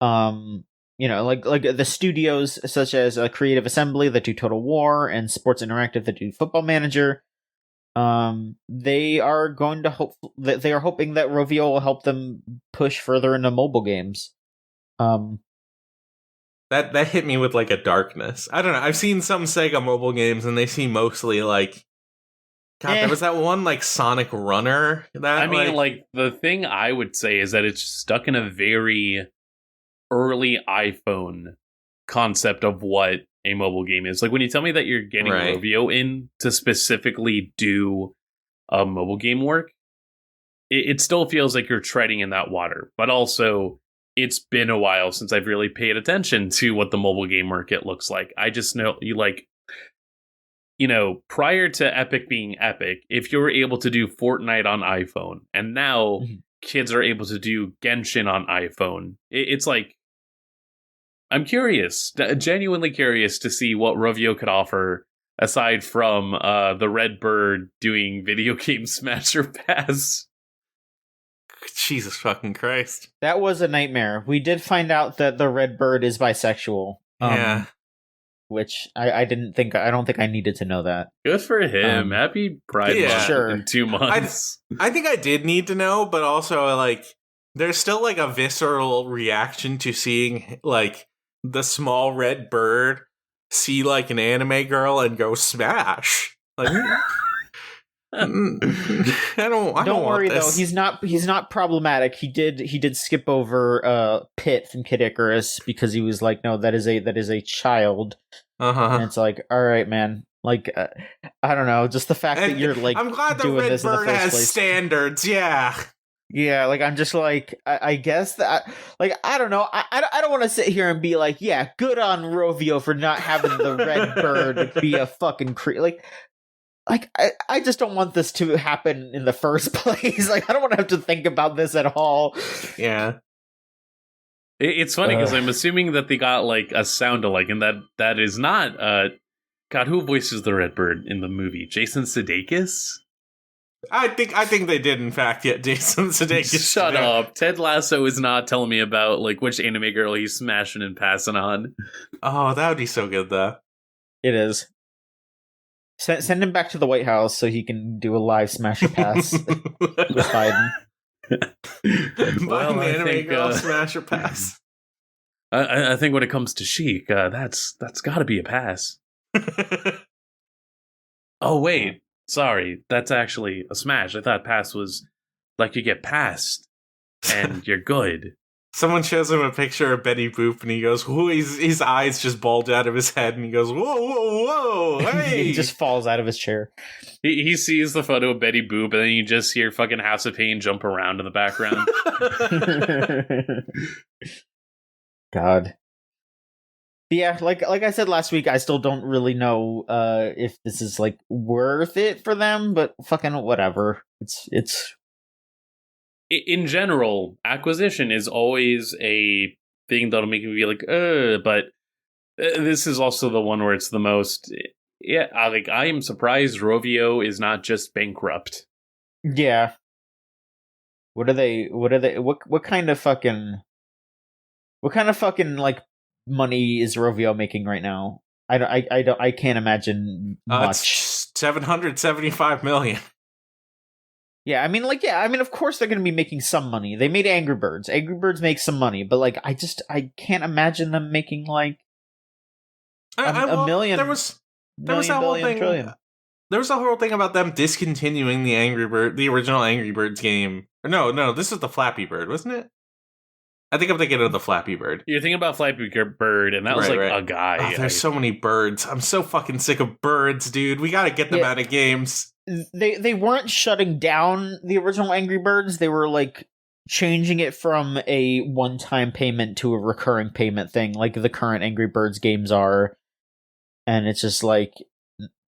like the studios such as Creative Assembly that do Total War and Sports Interactive that do Football Manager. They are hoping that Rovio will help them push further into mobile games. That hit me with like a darkness. I don't know. I've seen some Sega mobile games and they seem mostly like, God, there was that one like Sonic Runner. The thing I would say is that it's stuck in a very early iPhone concept of what a mobile game is. Like when you tell me that you're getting Rovio in to specifically do mobile game work, it still feels like you're treading in that water. But also, it's been a while since I've really paid attention to what the mobile game market looks like. I just know prior to Epic being Epic, if you were able to do Fortnite on iPhone, and now kids are able to do Genshin on iPhone, it's like, I'm curious, genuinely curious to see what Rovio could offer aside from the Red Bird doing video game Smasher Pass. Jesus fucking Christ. That was a nightmare. We did find out that the Red Bird is bisexual. Yeah. Which I don't think I needed to know that. Good for him. Happy Pride Month sure. in 2 months. I think I did need to know, but also like there's still like a visceral reaction to seeing like the small red bird see like an anime girl and go smash. Like, I don't worry want this. though. He's not problematic. He did skip over Pit from Kid Icarus because he was like, no, that is a child. And it's like, all right, man. Like, I don't know. Just the fact that you're like, I'm glad the doing red this in the bird first has place. standards. Yeah. Yeah, like I'm just like I guess that like I don't know I don't want to sit here and be like, yeah, good on Rovio for not having the red bird be a fucking like I just don't want this to happen in the first place. Like I don't want to have to think about this at all. Yeah. It's funny because I'm assuming that they got like a sound alike, and that is not God, who voices the red bird in the movie? Jason Sudeikis? I think they did, in fact, get Jason Sudeikis. Shut up. Ted Lasso is not telling me about like which anime girl he's smashing and passing on. Oh, that would be so good, though. It is. Send him back to the White House so he can do a live smash or pass with Biden. Well, anime girl smash or pass. I think when it comes to Sheik, that's got to be a pass. Oh wait. Sorry, that's actually a smash. I thought pass was like you get passed and you're good. Someone shows him a picture of Betty Boop and he goes, "Whoa!" His eyes just bulge out of his head and he goes, "Whoa, whoa, whoa!" Hey! He just falls out of his chair. He sees the photo of Betty Boop and then you just hear fucking House of Pain jump around in the background. God. But yeah, like I said last week, I still don't really know if this is like worth it for them, but fucking whatever. It's in general, acquisition is always a thing that'll make me be like, but this is also the one where it's the most. Yeah, I am surprised Rovio is not just bankrupt. Yeah. What are they? What kind of fucking like money is Rovio making right now? I can't imagine much. It's $775 million. Yeah, I mean, of course they're going to be making some money. They made Angry Birds. Angry Birds make some money, but like, I can't imagine them making like a million. There was a whole thing. Trillion. There was a whole thing about them discontinuing the original Angry Birds game. No, this was the Flappy Bird, wasn't it? I think I'm thinking of the Flappy Bird. You're thinking about Flappy Bird, and that was a guy. Oh, there's so many birds. I'm so fucking sick of birds, dude. We gotta get them out of games. They weren't shutting down the original Angry Birds. They were like changing it from a one-time payment to a recurring payment thing, like the current Angry Birds games are. And it's just like,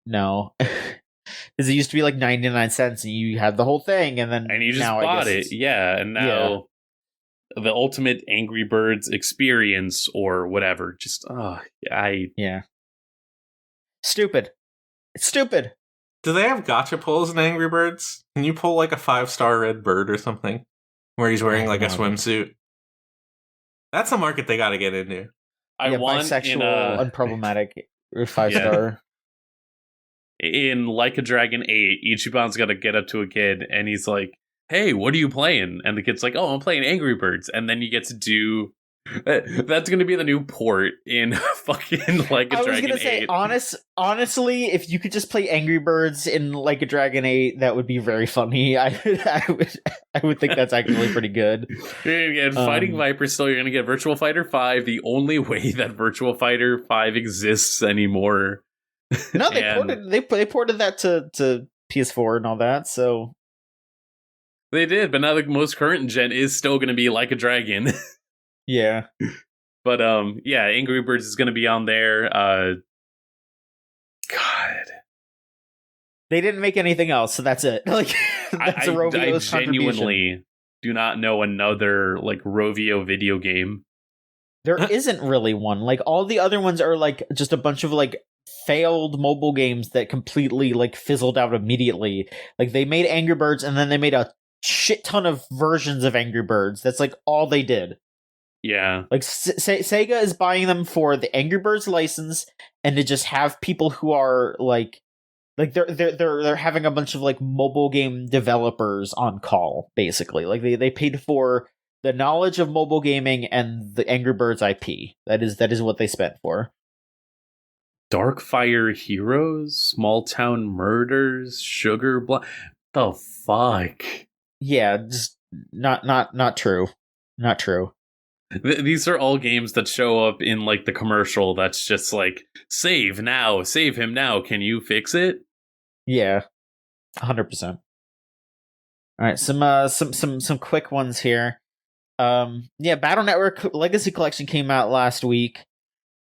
no. Because it used to be like 99 cents and you had the whole thing, and then you just bought it. Yeah, and now the ultimate Angry Birds experience or whatever. Just, yeah. Stupid. It's stupid. Do they have gacha pulls in Angry Birds? Can you pull like a 5-star red bird or something? Where he's wearing like a swimsuit? That's a market they gotta get into. I want bisexual, unproblematic, 5-star. In Like a Dragon 8, Ichiban's gotta get up to a kid and he's like, "Hey, what are you playing?" And the kid's like, "Oh, I'm playing Angry Birds." And then you get to do... That's going to be the new port in fucking Like a Dragon 8. I was going to say, honestly, if you could just play Angry Birds in Like a Dragon 8, that would be very funny. I would think that's actually pretty good. You're going to get Fighting Viper still. You're going to get Virtual Fighter 5, the only way that Virtual Fighter 5 exists anymore. No, they ported that to PS4 and all that, so... They did, but now the most current gen is still going to be Like a Dragon. Yeah. But Angry Birds is going to be on there. God. They didn't make anything else, so that's it. Like that's a Rovio's I genuinely do not know another like Rovio video game. There isn't really one. Like all the other ones are like just a bunch of like failed mobile games that completely like fizzled out immediately. Like they made Angry Birds and then they made a shit ton of versions of Angry Birds. That's like all they did. Yeah, like Sega is buying them for the Angry Birds license, and to just have people who are like they're having a bunch of like mobile game developers on call, basically. Like they paid for the knowledge of mobile gaming and the Angry Birds IP. That is what they spent for. Darkfire Heroes, Small Town Murders, Sugar Block. The fuck? Yeah, just not true. Not true. These are all games that show up in like the commercial that's just like, save him now, can you fix it? Yeah. 100%. All right, some quick ones here. Battle Network Legacy Collection came out last week,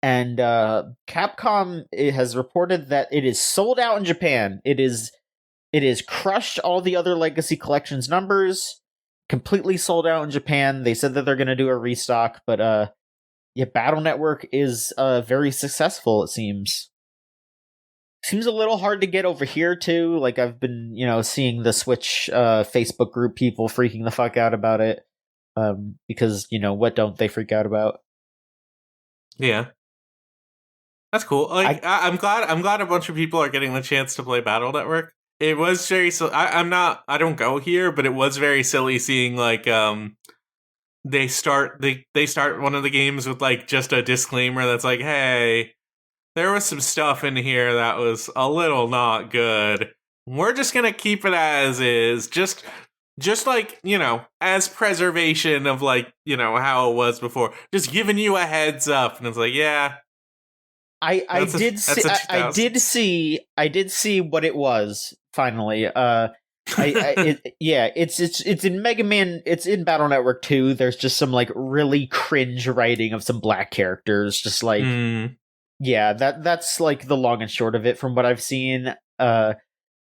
and Capcom has reported that it is sold out in Japan. It is crushed all the other Legacy Collections numbers, completely sold out in Japan. They said that they're going to do a restock, but Battle Network is very successful, it seems. Seems a little hard to get over here too. Like, I've been, seeing the Switch Facebook group people freaking the fuck out about it. Because, what don't they freak out about? Yeah. That's cool. Like, I'm glad a bunch of people are getting the chance to play Battle Network. It was very I don't go here, but it was very silly seeing like they start one of the games with like just a disclaimer that's like, hey, there was some stuff in here that was a little not good. We're just gonna keep it as is, just like, as preservation of like, how it was before. Just giving you a heads up, and it's like, yeah. I did see what it was finally. It's in Mega Man. It's in Battle Network 2. There's just some like really cringe writing of some black characters, just like. Yeah, that's like the long and short of it from what I've seen,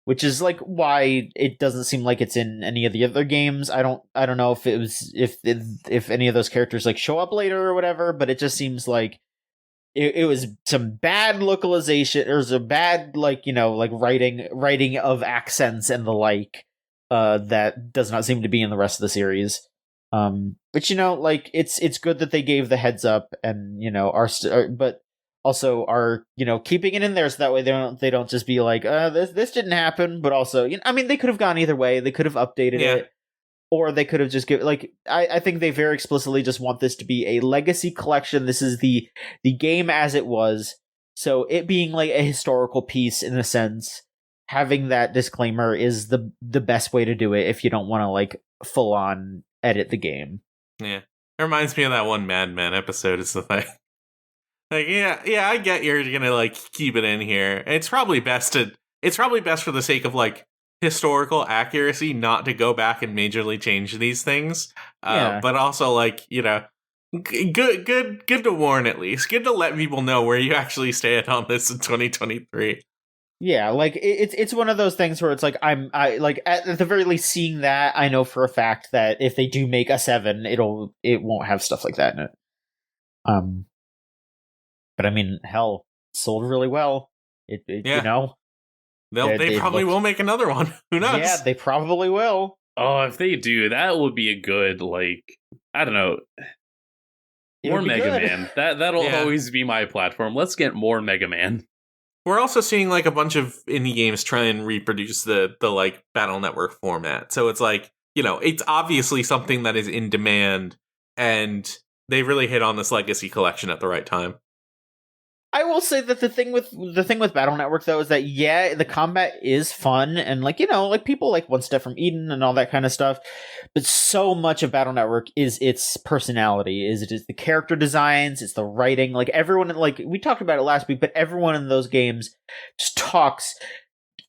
which is like why it doesn't seem like it's in any of the other games. I don't know if it was if any of those characters like show up later or whatever, but it just seems like it was some bad localization or some bad like writing of accents and the like that does not seem to be in the rest of the series. But like it's good that they gave the heads up and but also are keeping it in there so that way they don't just be like this didn't happen, but also they could have gone either way. They could have updated it, or they could have just given I think they very explicitly just want this to be a legacy collection. This is the game as it was, so it being like a historical piece in a sense. Having that disclaimer is the best way to do it if you don't want to like full on edit the game. Yeah, it reminds me of that one Mad Men episode. It's the thing. Like, yeah, I get you're gonna like keep it in here. It's probably best for the sake of like historical accuracy not to go back and majorly change these things. But also like, good to warn at least. Good to let people know where you actually stand on this in 2023. Yeah, like it's one of those things where it's like I like at the very least seeing that I know for a fact that if they do make a 7, it won't have stuff like that in it. But I mean, hell, sold really well. They probably will make another one. Who knows? Yeah, they probably will. Oh, if they do, that would be a good, like, I don't know. More Mega Man. That'll always be my platform. Let's get more Mega Man. We're also seeing like a bunch of indie games try and reproduce the like Battle Network format. So it's like, it's obviously something that is in demand, and they really hit on this legacy collection at the right time. I will say that the thing with Battle Network though is that the combat is fun and like people like One Step from Eden and all that kind of stuff, but so much of Battle Network is its personality, it is the character designs, it's the writing. Like everyone, like we talked about it last week, but everyone in those games just talks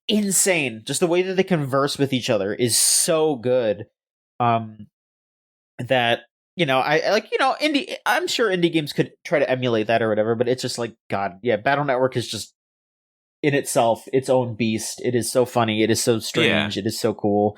insane. Just the way that they converse with each other is so good. That. Indie. I'm sure indie games could try to emulate that or whatever, but it's just like, God, yeah, Battle Network is just in itself its own beast. It is so funny. It is so strange. Yeah. It is so cool.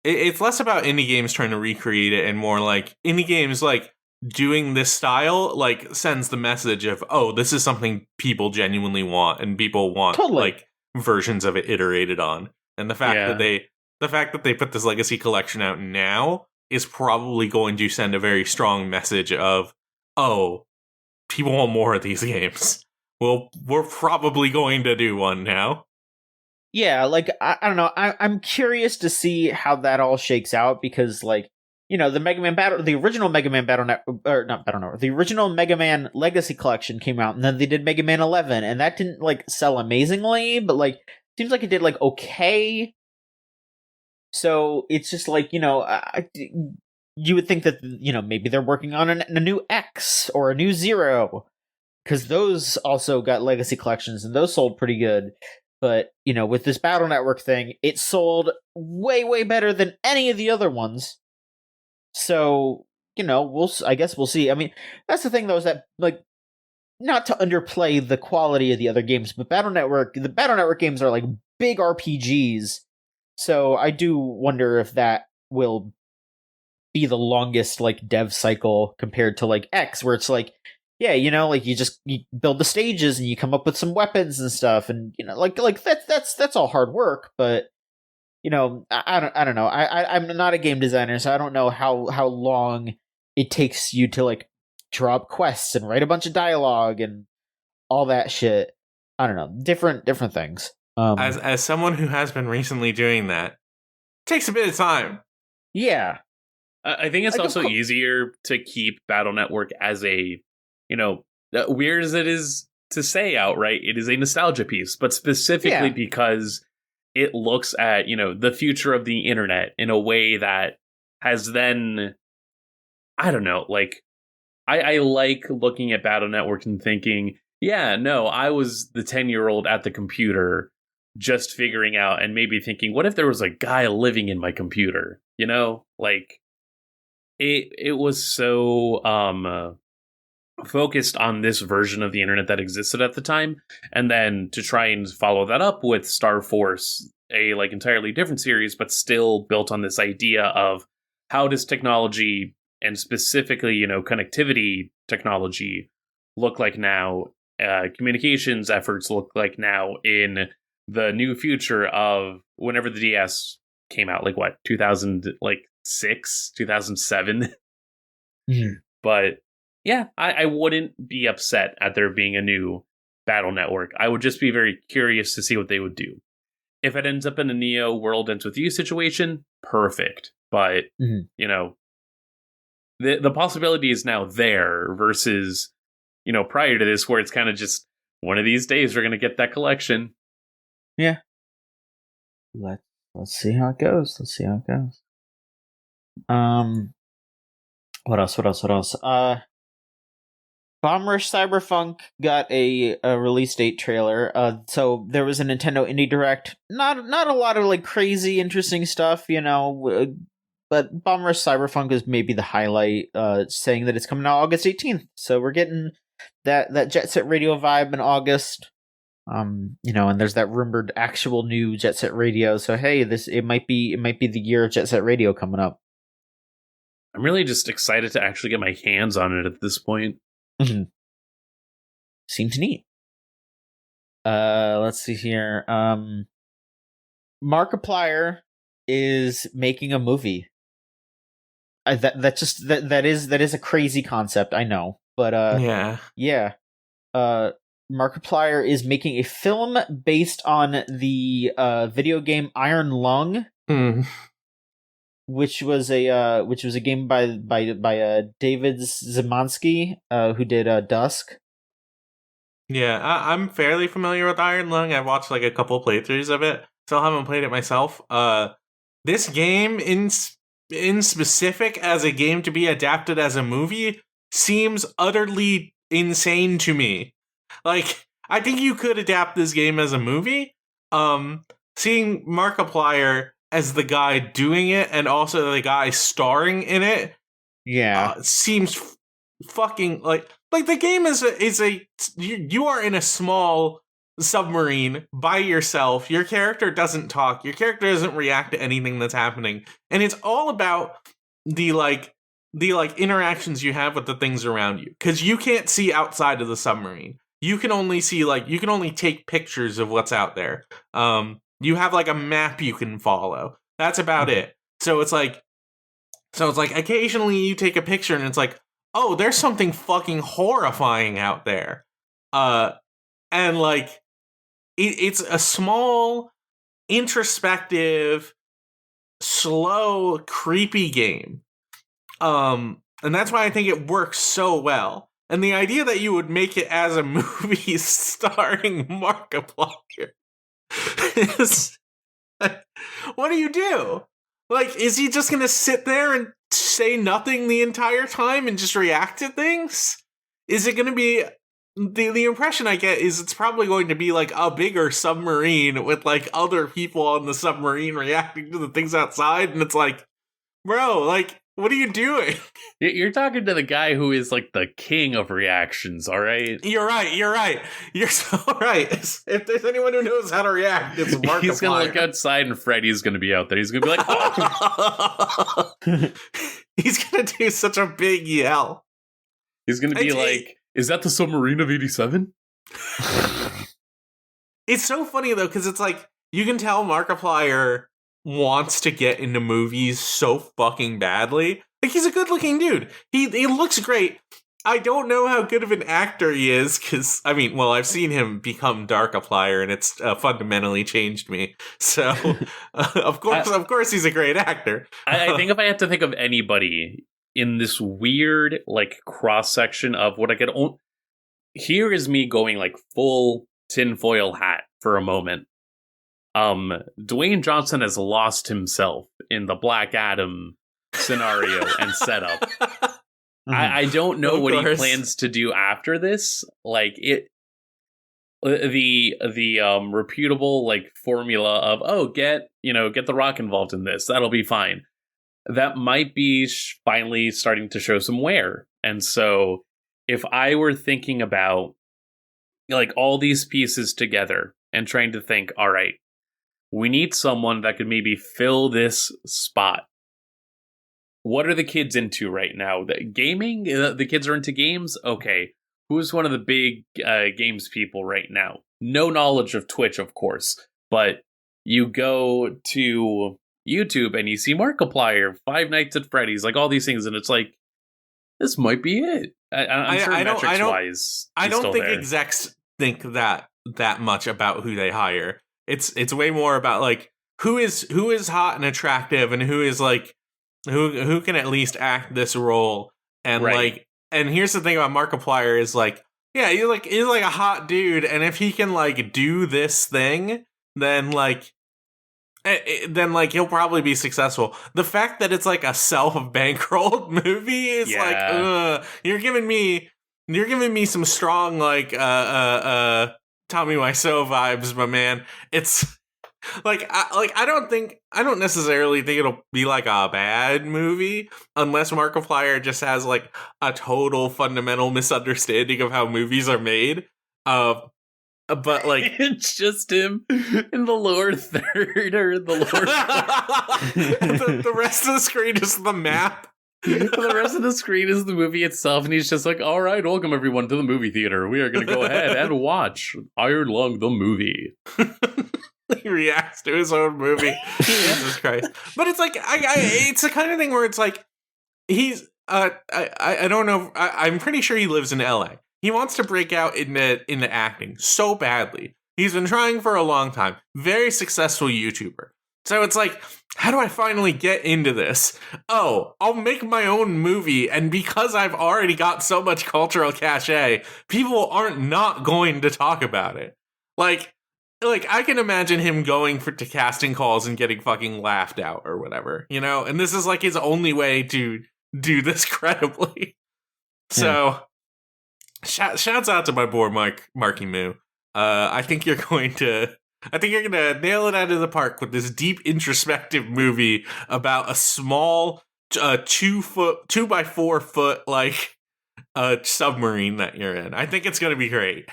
It's less about indie games trying to recreate it and more like indie games like doing this style like sends the message of, oh, this is something people genuinely want and people want like versions of it iterated on. And the fact that they put this legacy collection out now is probably going to send a very strong message of, oh, people want more of these games. Well, we're probably going to do one now. Yeah, like, I don't know. I'm curious to see how that all shakes out because, like, the Mega Man Battle, the original Mega Man Battle Net, or not Battle Network, the original Mega Man Legacy Collection came out, and then they did Mega Man 11, and that didn't like sell amazingly, but like seems like it did like okay. So it's just like you would think that maybe they're working on a new X or a new Zero, because those also got Legacy Collections and those sold pretty good. But with this Battle Network thing, it sold way better than any of the other ones. So, I guess we'll see. I mean, that's the thing though, is that like, not to underplay the quality of the other games, but the Battle Network games are like big RPGs. So I do wonder if that will be the longest like dev cycle compared to like X, where it's like, yeah, like you build the stages and you come up with some weapons and stuff, and like that's all hard work, but I don't know. I'm not a game designer, so I don't know how long it takes you to like draw up quests and write a bunch of dialogue and all that shit. I don't know. Different things. As someone who has been recently doing that, it takes a bit of time. Yeah. I think it's also easier to keep Battle Network as a, weird as it is to say outright, it is a nostalgia piece, but specifically because it looks at, the future of the internet in a way that has then, I don't know, like, I like looking at Battle Network and thinking, yeah, no, I was the 10-year-old at the computer just figuring out and maybe thinking, what if there was a guy living in my computer? Like, it was so focused on this version of the internet that existed at the time, and then to try and follow that up with Star Force, a like entirely different series, but still built on this idea of how does technology, and specifically connectivity technology, look like now, communications efforts look like now in the new future of whenever the DS came out, like what, 2006, 2007. But yeah, I wouldn't be upset at there being a new Battle Network. I would just be very curious to see what they would do. If it ends up in a Neo World Ends With You situation, perfect. But, the possibility is now there versus, prior to this, where it's kind of just one of these days we're going to get that collection. Yeah. Let's see how it goes. What else? Bomb Rush Cyberpunk got a release date trailer. So there was a Nintendo Indie Direct. Not a lot of like crazy interesting stuff, but Bomb Rush Cyberpunk is maybe the highlight. Saying that it's coming out August 18th. So we're getting that Jet Set Radio vibe in August. And there's that rumored actual new Jet Set Radio. So hey, it might be the year of Jet Set Radio coming up. I'm really just excited to actually get my hands on it at this point. Seems neat. Let's see here. Markiplier is making a movie. That is a crazy concept, I know, but yeah. Markiplier is making a film based on the video game Iron Lung. Which was a game by David Zemanski, who did Dusk. Yeah, I'm fairly familiar with Iron Lung. I've watched like a couple playthroughs of it. Still haven't played it myself. This game in specific, as a game to be adapted as a movie, seems utterly insane to me. Like, I think you could adapt this game as a movie. Seeing Markiplier as the guy doing it and also the guy starring in it, seems fucking like the game is you are in a small submarine by yourself. Your character doesn't talk. Your character doesn't react to anything that's happening, and it's all about the interactions you have with the things around you, because you can't see outside of the submarine. You can only see you can only take pictures of what's out there. You have like a map you can follow. That's about it. So it's like occasionally you take a picture and it's like, oh, there's something fucking horrifying out there. And like it's a small, introspective, slow, creepy game And that's why I think it works so well. And the idea that you would make it as a movie starring Markiplier is... What do you do? Like, is he just gonna sit there and say nothing the entire time and just react to things? Is it gonna be... The impression I get is it's probably going to be like a bigger submarine with like other people on the submarine reacting to the things outside, and it's like, bro, like, what are you doing? You're talking to the guy who is like the king of reactions, all right? You're right. You're so right. If there's anyone who knows how to react, it's Markiplier. He's gonna look outside and Freddy's gonna be out there. He's gonna be like, oh! He's gonna do such a big yell. He's gonna be like, is that the submarine of 87? It's so funny though, because it's like, you can tell Markiplier wants to get into movies so fucking badly. Like, he's a good looking dude. He looks great. I don't know how good of an actor he is, because, I mean, well, I've seen him become Darkiplier, and it's fundamentally changed me. So, of course he's a great actor. I think if I had to think of anybody in this weird, like, cross-section of what I could... Here is me going, like, full tinfoil hat for a moment. Dwayne Johnson has lost himself in the Black Adam scenario and setup. I don't know what he plans to do after this. Like, the reputable, like, formula of, get The Rock involved in this. That'll be fine. That might be finally starting to show some wear. And so if I were thinking about like all these pieces together and trying to think, all right, we need someone that could maybe fill this spot. What are the kids into right now? Gaming? The kids are into games? Okay. Who's one of the big games people right now? No knowledge of Twitch, of course. But you go to YouTube and you see Markiplier, Five Nights at Freddy's, like all these things, and it's like, this might be it. I'm sure metrics-wise, I don't think execs think that much about who they hire. It's way more about like who is hot and attractive, and who is like who can at least act this role. And like, and here's the thing about Markiplier is like, yeah, he's like a hot dude, and if he can like do this thing, then like he'll probably be successful. The fact that it's like a self-bankrolled movie is like, you're giving me some strong like Tommy Wiseau vibes, my man. It's like I don't necessarily think it'll be like a bad movie unless Markiplier just has like a total fundamental misunderstanding of how movies are made. But like, it's just him in the lower third or the lower. the rest of the screen is the map. The rest of the screen is the movie itself, and he's just like, "All right, welcome everyone to the movie theater. We are going to go ahead and watch Iron Lung the movie." He reacts to his own movie. Jesus Christ! But it's like, it's the kind of thing where it's like, he's I don't know. I'm pretty sure he lives in LA. He wants to break out into acting so badly. He's been trying for a long time. Very successful YouTuber. So it's like, how do I finally get into this? Oh, I'll make my own movie, and because I've already got so much cultural cachet, people aren't not going to talk about it. Like I can imagine him going to casting calls and getting fucking laughed out or whatever, you know? And this is like his only way to do this credibly. So... Shouts out to my boy Marky Moo. I think you're gonna nail it out of the park with this deep introspective movie about a small 2x4 foot like submarine that you're in. I think it's gonna be great.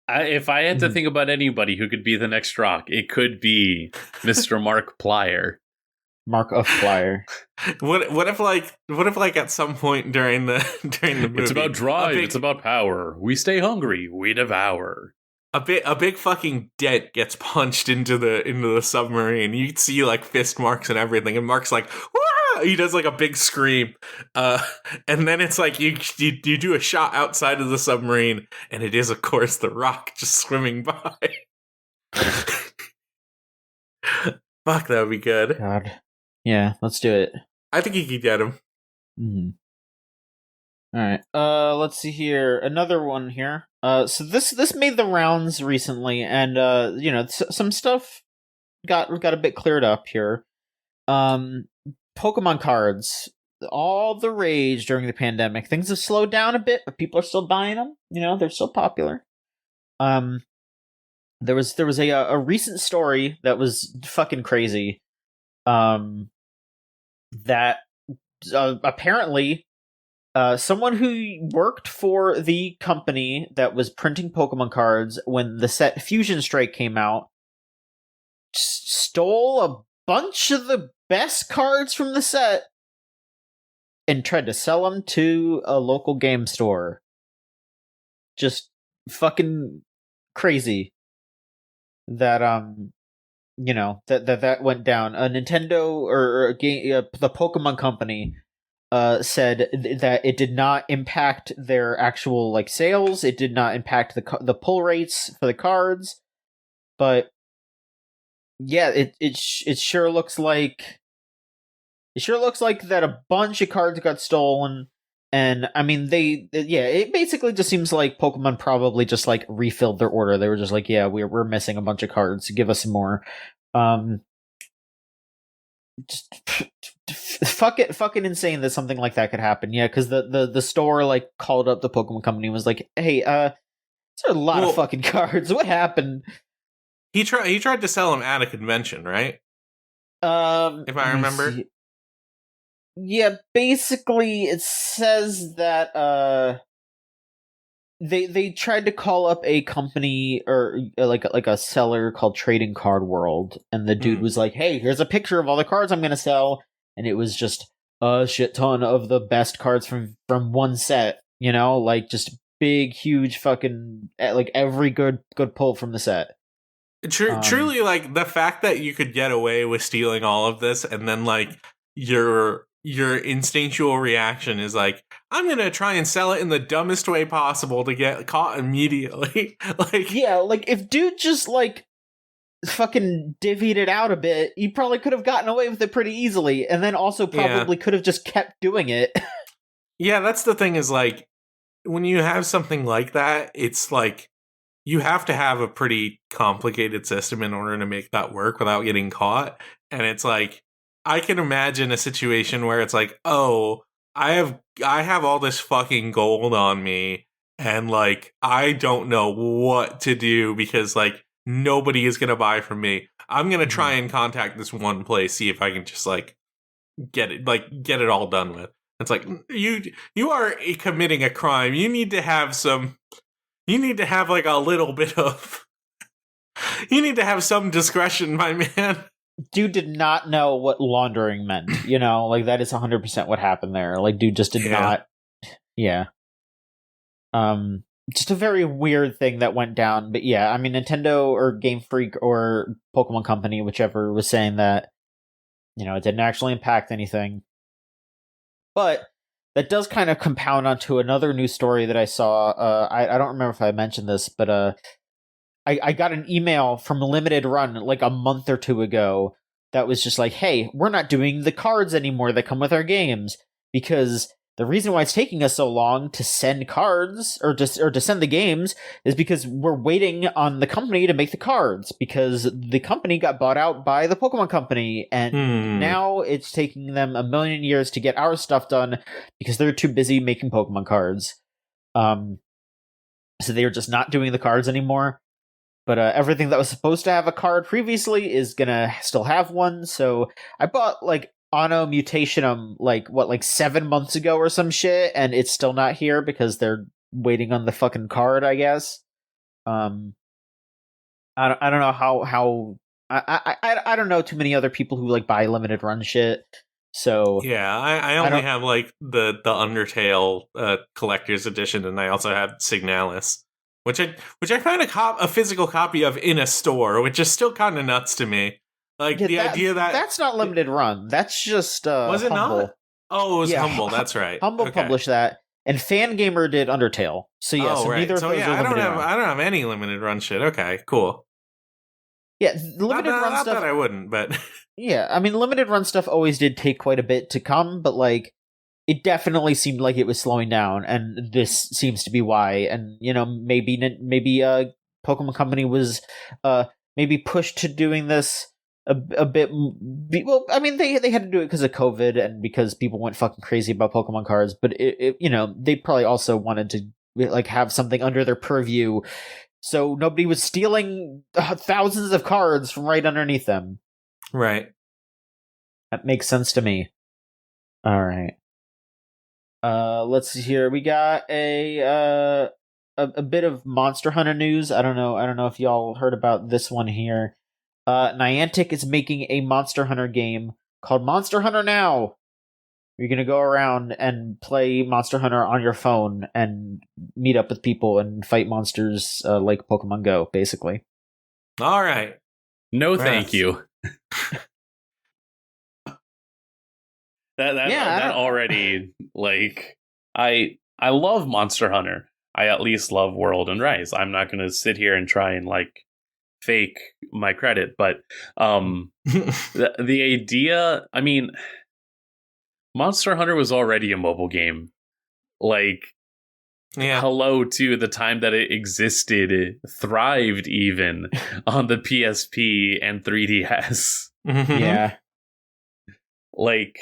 If I had to think about anybody who could be the next Rock, it could be Mr. Markiplier. Mark of Plier. What if at some point during the movie, it's about drive, it's about power. We stay hungry, we devour. A big fucking dent gets punched into the submarine. You see like fist marks and everything, and Mark's like, wah! He does like a big scream, and then it's like you do a shot outside of the submarine, and it is of course the Rock just swimming by. Fuck, that would be good. God. Yeah, let's do it. I think you could get him. Mm-hmm. All right. Let's see here. Another one here. So this made the rounds recently, and some stuff got a bit cleared up here. Pokemon cards, all the rage during the pandemic. Things have slowed down a bit, but people are still buying them. They're still popular. There was a recent story that was fucking crazy. That apparently. Someone who worked for the company that was printing Pokemon cards when the set Fusion Strike came out stole a bunch of the best cards from the set and tried to sell them to a local game store. Just fucking crazy that that went down. A Nintendo or a game, the Pokemon company said that it did not impact their actual sales. It did not impact the pull rates for the cards, but yeah, it sure looks like that a bunch of cards got stolen. And I mean, it basically just seems like Pokemon probably just refilled their order. They were just like, yeah, we're missing a bunch of cards. Give us some more. Just fucking insane that something like that could happen. Yeah, because the store called up the Pokemon company and was like, hey, there's a lot of fucking cards. What happened? He tried to sell them at a convention, right? If I remember. Yeah, basically it says that they tried to call up a company or like a seller called Trading Card World, and the dude was like, hey, here's a picture of all the cards I'm gonna sell, and it was just a shit ton of the best cards from one set, just big huge fucking every good pull from the set. Truly, the fact that you could get away with stealing all of this, and then your instinctual reaction is I'm gonna try and sell it in the dumbest way possible to get caught immediately. If dude just fucking divvied it out a bit, he probably could have gotten away with it pretty easily, and then also probably could have just kept doing it. Yeah, that's the thing is when you have something like that, it's you have to have a pretty complicated system in order to make that work without getting caught. And it's I can imagine a situation where it's oh, I have all this fucking gold on me, and I don't know what to do because nobody is gonna buy from me. I'm gonna try and contact this one place, see if I can just get it all done with. It's you are committing a crime. You need to have a little bit of you need to have some discretion, my man. Dude did not know what laundering meant, that is 100% what happened there. Dude just did not. Yeah. Just a very weird thing that went down. But yeah, I mean, Nintendo or Game Freak or Pokemon Company, whichever, was saying that, it didn't actually impact anything. But that does kind of compound onto another news story that I saw. I don't remember if I mentioned this, but I got an email from Limited Run a month or two ago that was just hey, we're not doing the cards anymore that come with our games, because the reason why it's taking us so long to send cards or to send the games is because we're waiting on the company to make the cards, because the company got bought out by the Pokemon Company, and now it's taking them a million years to get our stuff done because they're too busy making Pokemon cards. So they're just not doing the cards anymore. But everything that was supposed to have a card previously is gonna still have one. So I bought Anno Mutationum 7 months ago or some shit, and it's still not here because they're waiting on the fucking card, I guess. I don't know how I don't know too many other people who buy limited run shit. So yeah, I only have the Undertale collector's edition, and I also have Signalis. Which I found a physical copy of in a store, which is still kind of nuts to me. Idea that that's not limited run. That's just was it Humble. not? Oh, it was Humble. That's right. Humble published that, and Fangamer did Undertale. So yeah, neither of those are I don't run. have any limited run shit. Okay, cool. Yeah, limited run not stuff. That I wouldn't, but yeah, I mean, limited run stuff always did take quite a bit to come, but it definitely seemed like it was slowing down, and this seems to be why. And maybe Pokemon Company was maybe pushed to doing this a bit. Well, I mean, they had to do it because of COVID and because people went fucking crazy about Pokemon cards. But they probably also wanted to like have something under their purview, so nobody was stealing thousands of cards from right underneath them. Right. That makes sense to me. All right. Let's see here. We got a bit of Monster Hunter news. I don't know if y'all heard about this one here. Niantic is making a Monster Hunter game called Monster Hunter Now. You're gonna go around and play Monster Hunter on your phone and meet up with people and fight monsters like Pokemon Go, basically. All right. No, thank you. That already, like, I love Monster Hunter. I at least love World and Rise. I'm not going to sit here and try and like fake my credit, but the idea, I mean, Monster Hunter was already a mobile game. Like, hello to the time that it existed, thrived even on the PSP and 3DS. Yeah. Like,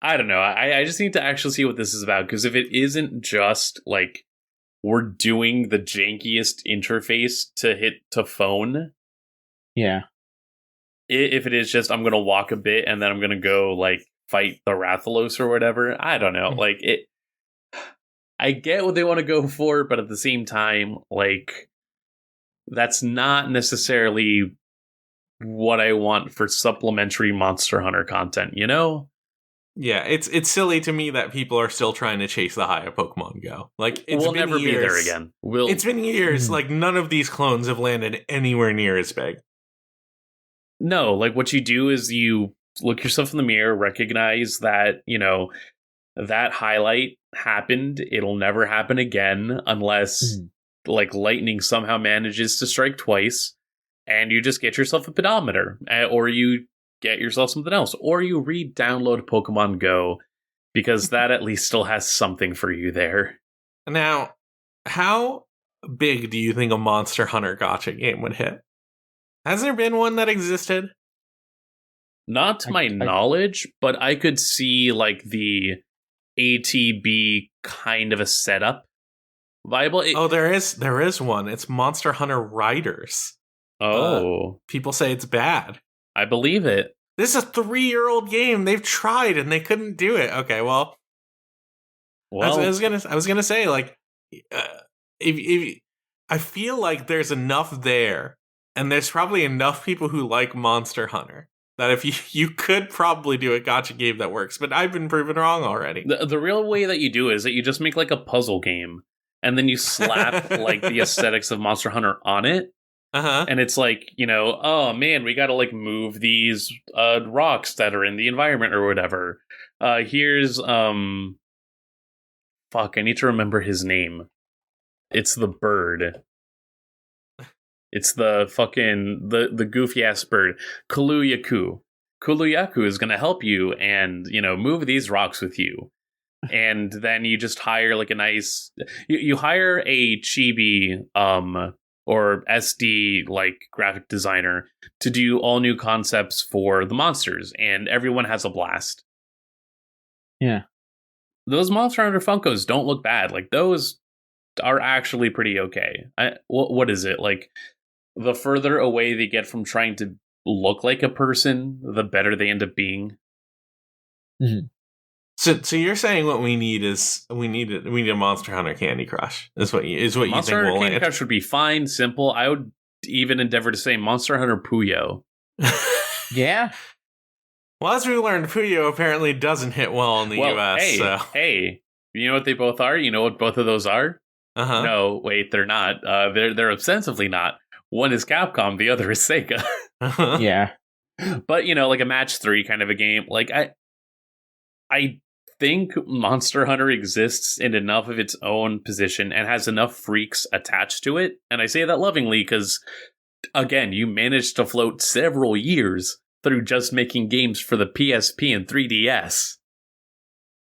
I don't know. I just need to actually see what this is about, because if it isn't just like we're doing the jankiest interface to hit to phone, yeah. If it is just I'm gonna walk a bit and then I'm gonna go like fight the Rathalos or whatever, I don't know. Like it, I get what they want to go for, but at the same time, like that's not necessarily what I want for supplementary Monster Hunter content, you know? Yeah, it's silly to me that people are still trying to chase the high of Pokemon Go. Like, we'll never be there again. It's been years. Like, none of these clones have landed anywhere near as big. No, like what you do is you look yourself in the mirror, recognize that, that highlight happened. It'll never happen again unless like lightning somehow manages to strike twice. And you just get yourself a pedometer, or you get yourself something else, or you re-download Pokemon Go, because that at least still has something for you there. Now, how big do you think a Monster Hunter gacha game would hit? Has there been one that existed? Not to my knowledge, but I could see like the ATB kind of a setup viable. There is one. It's Monster Hunter Riders. People say it's bad. I believe it. This is a 3-year-old game. They've tried and they couldn't do it. Okay, well, I was gonna say, like, if I feel like there's enough there, and there's probably enough people who like Monster Hunter that if you could probably do a gacha game that works. But I've been proven wrong already. The real way that you do it is that you just make like a puzzle game, and then you slap like the aesthetics of Monster Hunter on it. And it's like, oh man, we gotta like move these rocks that are in the environment or whatever. Here's I need to remember his name. It's the bird. It's the fucking the goofy ass bird. Kuluyaku. Kuluyaku is gonna help you and move these rocks with you. And then you just hire like a nice you hire a chibi or SD like graphic designer to do all new concepts for the monsters, and everyone has a blast. Yeah. Those Monster Hunter Funkos don't look bad. Like, those are actually pretty okay. What is it? Like, the further away they get from trying to look like a person, the better they end up being. Mm-hmm. So you're saying what we need is we need a Monster Hunter Candy Crush is what you think Monster Hunter Candy land. Crush would be fine, simple. I would even endeavor to say Monster Hunter Puyo. Yeah. Well, as we learned, Puyo apparently doesn't hit well in the US. Hey, you know what they both are? You know what both of those are? No, wait, they're not. They're ostensibly not. One is Capcom, the other is Sega. Yeah. But like a match 3 kind of a game. Like I think Monster Hunter exists in enough of its own position and has enough freaks attached to it. And I say that lovingly because, again, you managed to float several years through just making games for the PSP and 3DS.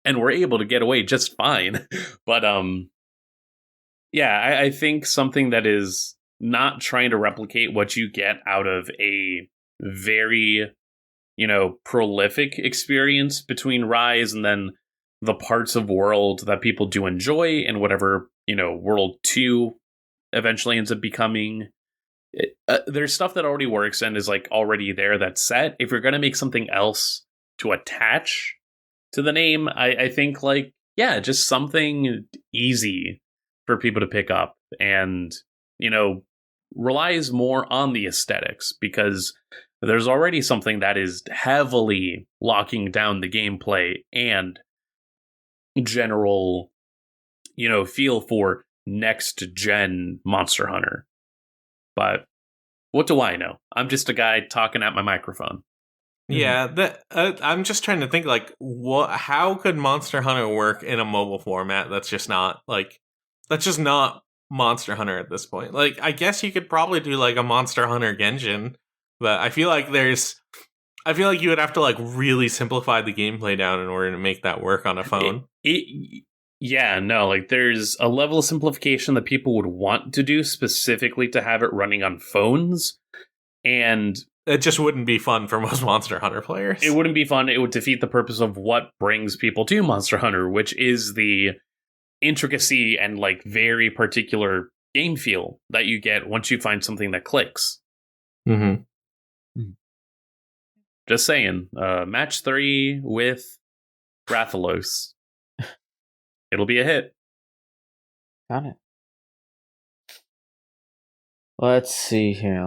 and we're able to get away just fine. But yeah, I think something that is not trying to replicate what you get out of a very, prolific experience between Rise and then the parts of World that people do enjoy and whatever, World 2 eventually ends up becoming. There's stuff that already works and is like already there that's set. If you're going to make something else to attach to the name, I think just something easy for people to pick up and, relies more on the aesthetics, because there's already something that is heavily locking down the gameplay and general, feel for next gen Monster Hunter. But what do I know? I'm just a guy talking at my microphone. Yeah, I'm just trying to think how could Monster Hunter work in a mobile format that's just not Monster Hunter at this point. Like, I guess you could probably do like a Monster Hunter Genshin, but I feel like you would have to like really simplify the gameplay down in order to make that work on a phone. There's a level of simplification that people would want to do specifically to have it running on phones, and it just wouldn't be fun for most Monster Hunter players. It wouldn't be fun. It would defeat the purpose of what brings people to Monster Hunter, which is the intricacy and like very particular game feel that you get once you find something that clicks. Mm-hmm. Just saying, match 3 with Rathalos. It'll be a hit. Got it. Let's see here.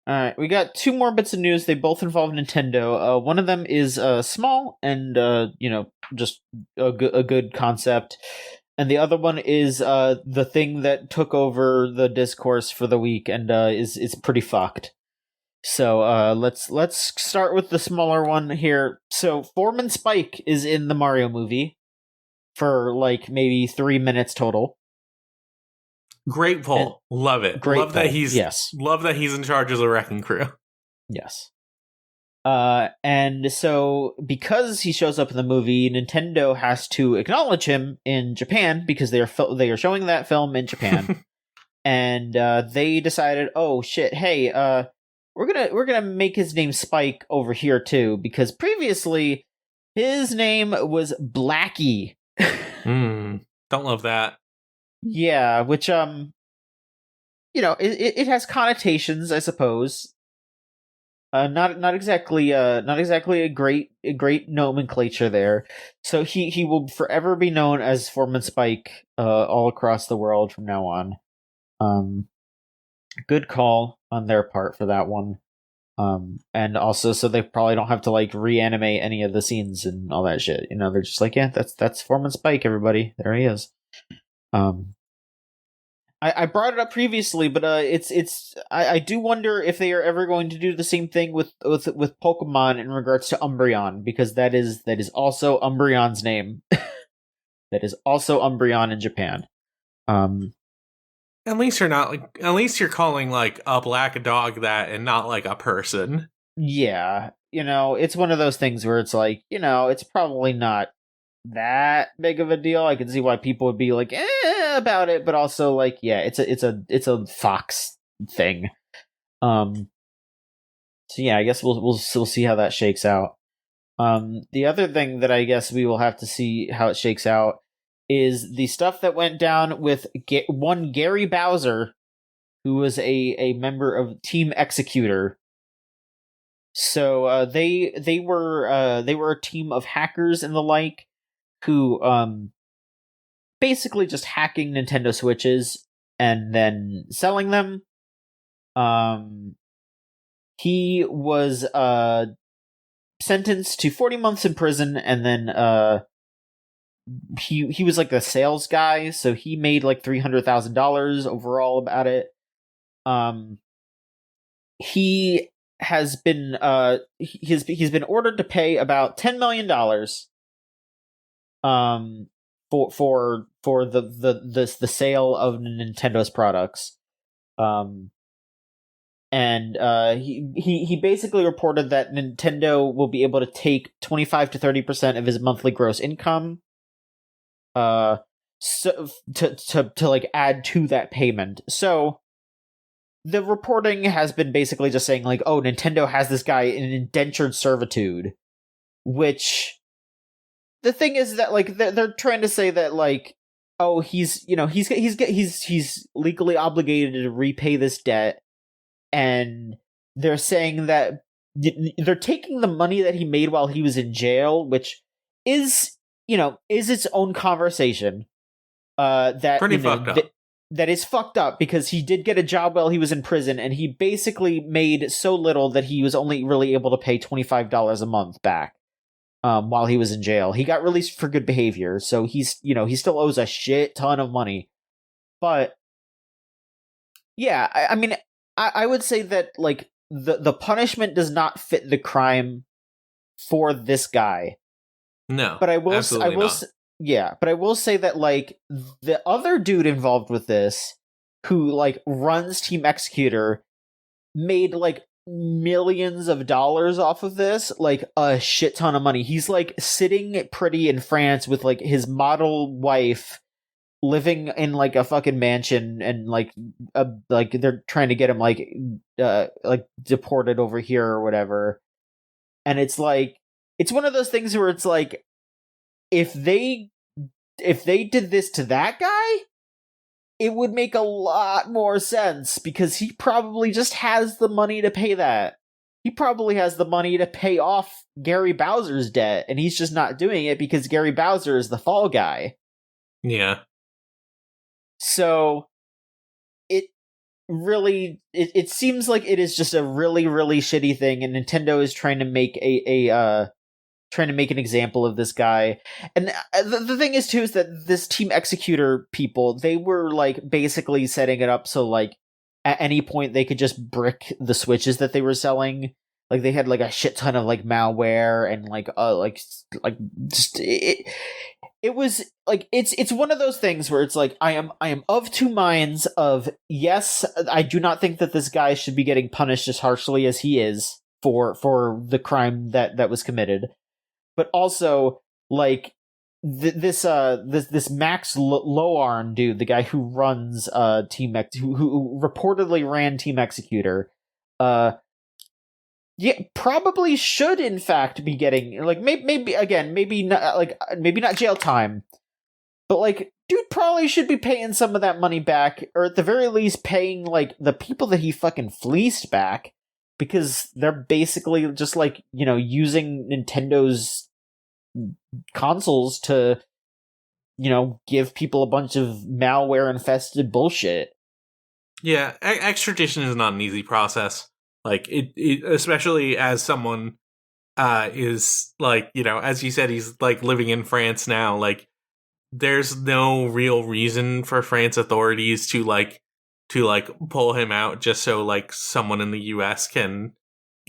Alright, we got 2 more bits of news. They both involve Nintendo. One of them is small and, just a good concept. And the other one is the thing that took over the discourse for the week and is pretty fucked. So let's start with the smaller one here. So Foreman Spike is in the Mario movie for like maybe 3 minutes total. Great pull. Love it. Love that he's in charge of the wrecking crew. Yes. And so because he shows up in the movie, Nintendo has to acknowledge him in Japan because they are showing that film in Japan. And they decided, oh shit, hey, we're gonna make his name Spike over here too, because previously his name was Blackie. Don't love that. Yeah, which it has connotations, I suppose. Not exactly a great nomenclature there. So he will forever be known as Foreman Spike all across the world from now on. Good call on their part for that one. And also so they probably don't have to like reanimate any of the scenes and all that shit. They're just like, yeah, that's Foreman Spike, everybody. There he is. I brought it up previously, but I do wonder if they are ever going to do the same thing with Pokemon in regards to Umbreon, because that is also Umbreon's name. That is also Umbreon in Japan. At least you're calling like a black dog that and not like a person. Yeah, it's one of those things where it's like, it's probably not that big of a deal. I can see why people would be like about it, but also like, yeah, it's a fox thing. So yeah, I guess we'll see how that shakes out. The other thing that I guess we will have to see how it shakes out is the stuff that went down with one Gary Bowser, who was a member of Team Executor. So they were a team of hackers and the like who basically just hacking Nintendo Switches and then selling them. He was sentenced to 40 months in prison, and then he was like the sales guy, so he made like $300,000 overall about it. He has been he's been ordered to pay about $10 million for the sale of Nintendo's products. and he basically reported that Nintendo will be able to take 25 to 30% of his monthly gross income, so to like add to that payment. So the reporting has been basically just saying like, oh, Nintendo has this guy in indentured servitude, which the thing is that like they're trying to say that like, oh, he's legally obligated to repay this debt, and they're saying that they're taking the money that he made while he was in jail, which is its own conversation. That Pretty fucked up. That is fucked up because he did get a job while he was in prison, and he basically made so little that he was only really able to pay $25 a month back. While he was in jail, he got released for good behavior, so he still owes a shit ton of money. But yeah, I mean, I would say that like the punishment does not fit the crime for this guy. No, but I will not. But I will say that like the other dude involved with this, who like runs Team Executor, made like millions of dollars off of this, like a shit ton of money. He's like sitting pretty in France with like his model wife, living in like a fucking mansion, and like they're trying to get him like deported over here or whatever. And it's like, it's one of those things where it's like, if they did this to that guy, it would make a lot more sense, because he probably just has the money to pay that. He probably has the money to pay off Gary Bowser's debt, and he's just not doing it because Gary Bowser is the fall guy. Yeah. So it seems like it is just a really, really shitty thing, and Nintendo is trying to make trying to make an example of this guy. And the thing is too, is that this Team Executor people, they were like basically setting it up so like at any point they could just brick the Switches that they were selling. Like they had like a shit ton of like malware and like just it was like, it's one of those things where it's like, I am of two minds of, yes, I do not think that this guy should be getting punished as harshly as he is for the crime that was committed. But also, like, this Max Loarn dude, the guy who runs Team who reportedly ran Team Executor, probably should in fact be getting like maybe not jail time, but like dude probably should be paying some of that money back, or at the very least paying like the people that he fucking fleeced back. Because they're basically just like, using Nintendo's consoles to, give people a bunch of malware infested bullshit. Yeah, extradition is not an easy process. Like it especially as someone is like, as you said, he's like living in France now. Like there's no real reason for France authorities to pull him out just so like someone in the US can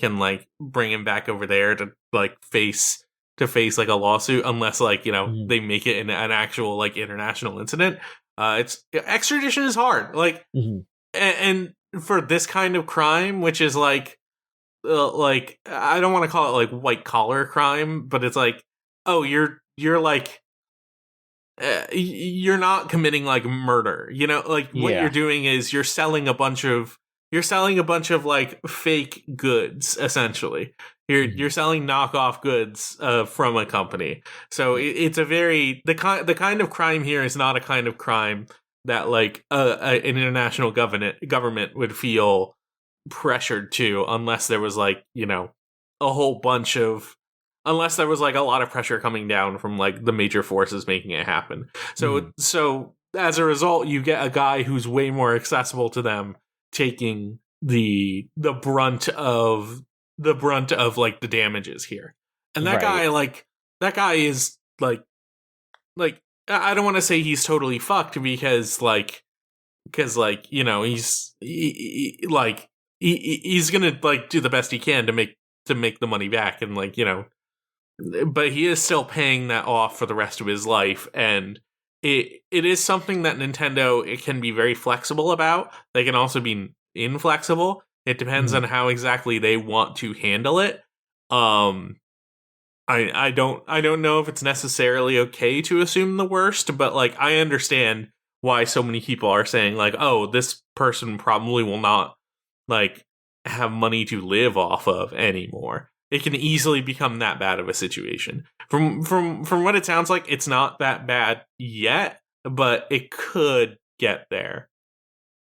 like bring him back over there to like face like a lawsuit, unless like they make it an actual like international incident. It's extradition is hard, like and for this kind of crime, which is like I don't want to call it like white collar crime, but it's like, oh, you're like you're not committing like murder, like what you're doing is you're selling a bunch of like fake goods, essentially. You're selling knockoff goods from a company. So it's a very the kind of crime here is not a kind of crime that like an international government would feel pressured to, unless there was like a whole bunch of, unless there was like a lot of pressure coming down from like the major forces making it happen. So as a result, you get a guy who's way more accessible to them taking the brunt of like the damages here. And that guy is like I don't want to say he's totally fucked, because he's gonna like do the best he can to make the money back, and like but he is still paying that off for the rest of his life. And it is something that Nintendo, it can be very flexible about. They can also be inflexible. It depends on how exactly they want to handle it. I don't know if it's necessarily okay to assume the worst, but like I understand why so many people are saying like, oh, this person probably will not like have money to live off of anymore. It can easily become that bad of a situation. From what it sounds like, it's not that bad yet, but it could get there.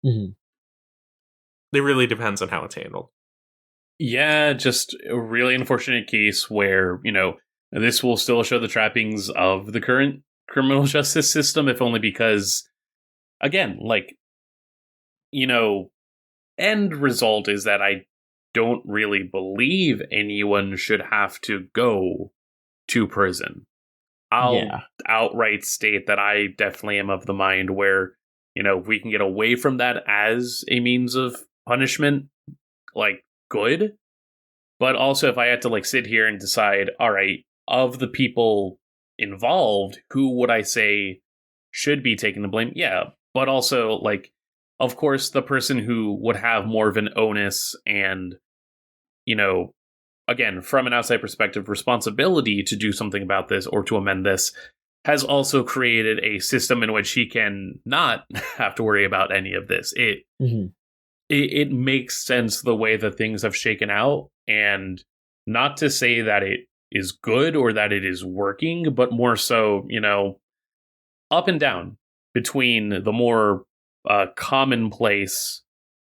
Mm-hmm. It really depends on how it's handled. Yeah, just a really unfortunate case where, this will still show the trappings of the current criminal justice system, if only because, again, end result is that I don't really believe anyone should have to go to prison. I'll outright state that I definitely am of the mind where, if we can get away from that as a means of punishment, good. But also, if I had to sit here and decide, all right, of the people involved, who would I say should be taking the blame? Yeah, but also, of course, the person who would have more of an onus and, again, from an outside perspective, responsibility to do something about this or to amend this, has also created a system in which he can not have to worry about any of this. It makes sense the way that things have shaken out, and not to say that it is good or that it is working, but more so, up and down between the more commonplace,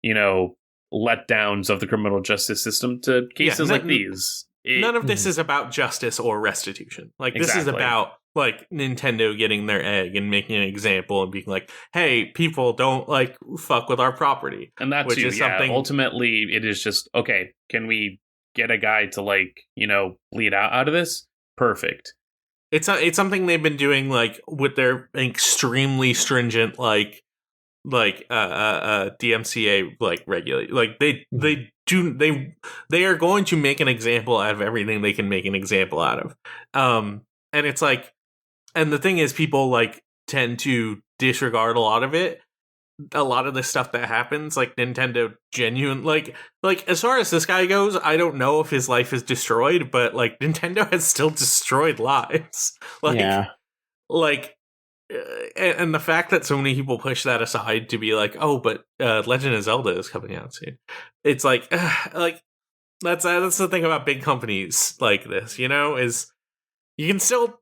letdowns of the criminal justice system to cases like these. None of this is about justice or restitution. This is about Nintendo getting their egg and making an example and being like, hey, people don't fuck with our property. And that's something. Ultimately, it is just, okay, can we get a guy to bleed out of this? Perfect. It's something they've been doing with their extremely stringent DMCA regulate. They are going to make an example out of everything they can make an example out of. And it's and the thing is, people tend to disregard a lot of it. A lot of the stuff that happens, Nintendo genuine, as far as this guy goes, I don't know if his life is destroyed, but Nintendo has still destroyed lives. And the fact that so many people push that aside to be oh, but Legend of Zelda is coming out soon. It's that's the thing about big companies like this, is you can still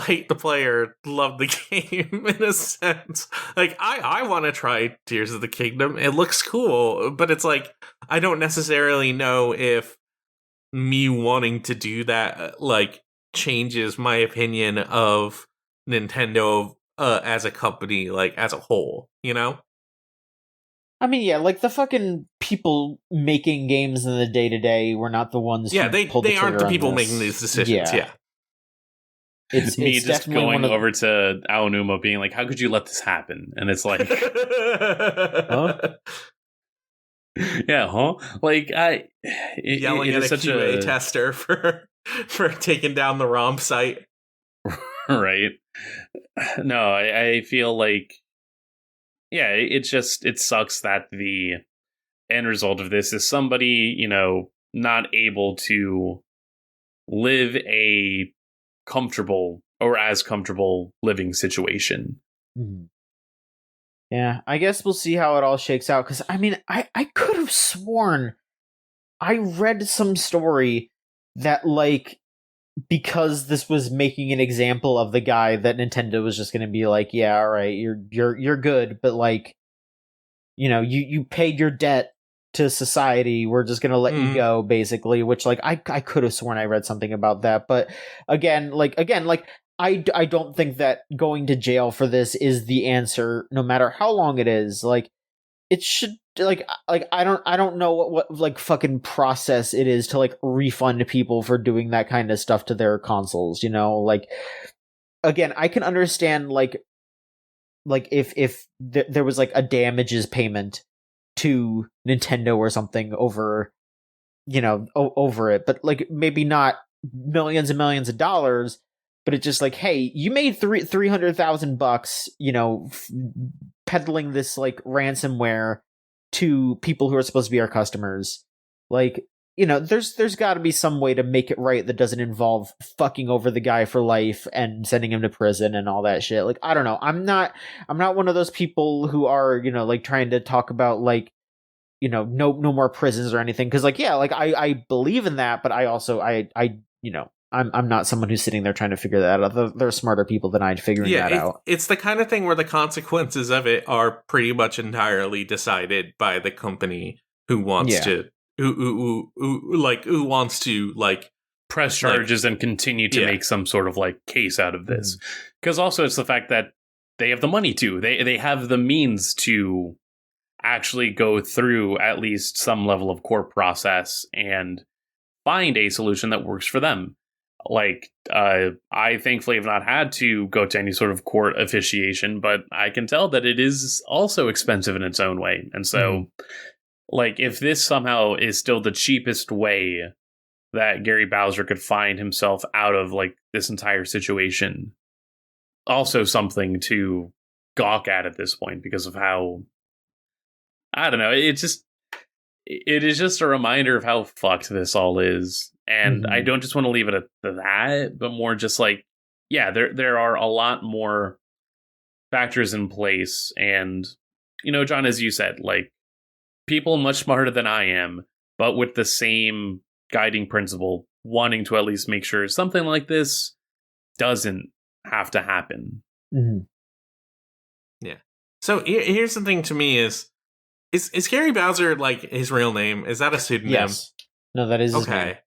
hate the player, love the game in a sense. I want to try Tears of the Kingdom. It looks cool, but it's I don't necessarily know if me wanting to do that changes my opinion of Nintendo as a company, as a whole, I mean, yeah, the fucking people making games in the day-to-day were not the ones who pulled the trigger aren't the people on this. making these decisions, yeah. It's me just going over to Aonuma being like, how could you let this happen? And it's like... Huh? Yeah, huh? Yelling at a QA tester for taking down the ROM site. Right. No, I feel it sucks that the end result of this is somebody, not able to live a comfortable or as comfortable living situation. Mm-hmm. Yeah, I guess we'll see how it all shakes out, because I mean, I could have sworn I read some story that because this was making an example of the guy, that Nintendo was just going to be yeah, all right, you're good, but you paid your debt to society, we're just going to let you go, basically, which I could have sworn I read something about that. But again, I don't think that going to jail for this is the answer, no matter how long it is. It should I don't know what fucking process it is to refund people for doing that kind of stuff to their consoles, again, I can understand if there was a damages payment to Nintendo or something over over it, but maybe not millions and millions of dollars, but it's just hey, you made $300,000 peddling this ransomware to people who are supposed to be our customers. Like, you know, there's got to be some way to make it right that doesn't involve fucking over the guy for life and sending him to prison and all that shit. Like, I don't know. I'm not one of those people who are, you know, like trying to talk about like, you know, no more prisons or anything. Cause like, yeah, like I believe in that, but I also, you know, I'm not someone who's sitting there trying to figure that out. There are smarter people than I figuring that out. It's the kind of thing where the consequences of it are pretty much entirely decided by the company who wants to, who wants to like press charges and continue to make some sort of like case out of this. Because also it's the fact that they have the money to, they have the means to actually go through at least some level of court process and find a solution that works for them. Like, I thankfully have not had to go to any sort of court officiation, but I can tell that it is also expensive in its own way. And so, like, if this somehow is still the cheapest way that Gary Bowser could find himself out of, like, this entire situation, also something to gawk at this point because of how, I don't know, it is just a reminder of how fucked this all is. And I don't just want to leave it at that, but more just like, yeah, there are a lot more factors in place. And, you know, John, as you said, like, people much smarter than I am, but with the same guiding principle, wanting to at least make sure something like this doesn't have to happen. Yeah. So here's the thing to me is Gary Bowser like his real name? Is that a pseudonym? Yes. No, that is his name.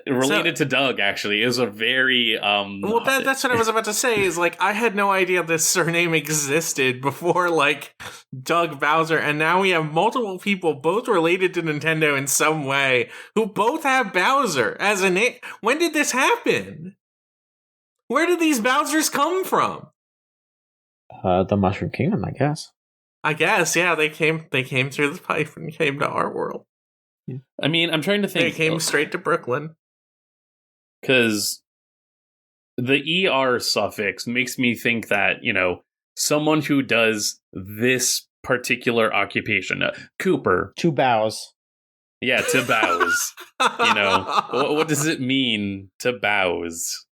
Related to Doug, actually, is a very well, that's what I was about to say. Is like I had no idea this surname existed before, like Doug Bowser, and now we have multiple people, both related to Nintendo in some way, who both have Bowser as a name. When did this happen? Where did these Bowsers come from? The Mushroom Kingdom, I guess. I guess, yeah. They came through the pipe and came to our world. I mean, I'm trying to think. They came straight to Brooklyn. Because the ER suffix makes me think that, you know, someone who does this particular occupation, Cooper. To bows. Yeah, to bows. You know, what does it mean to bows?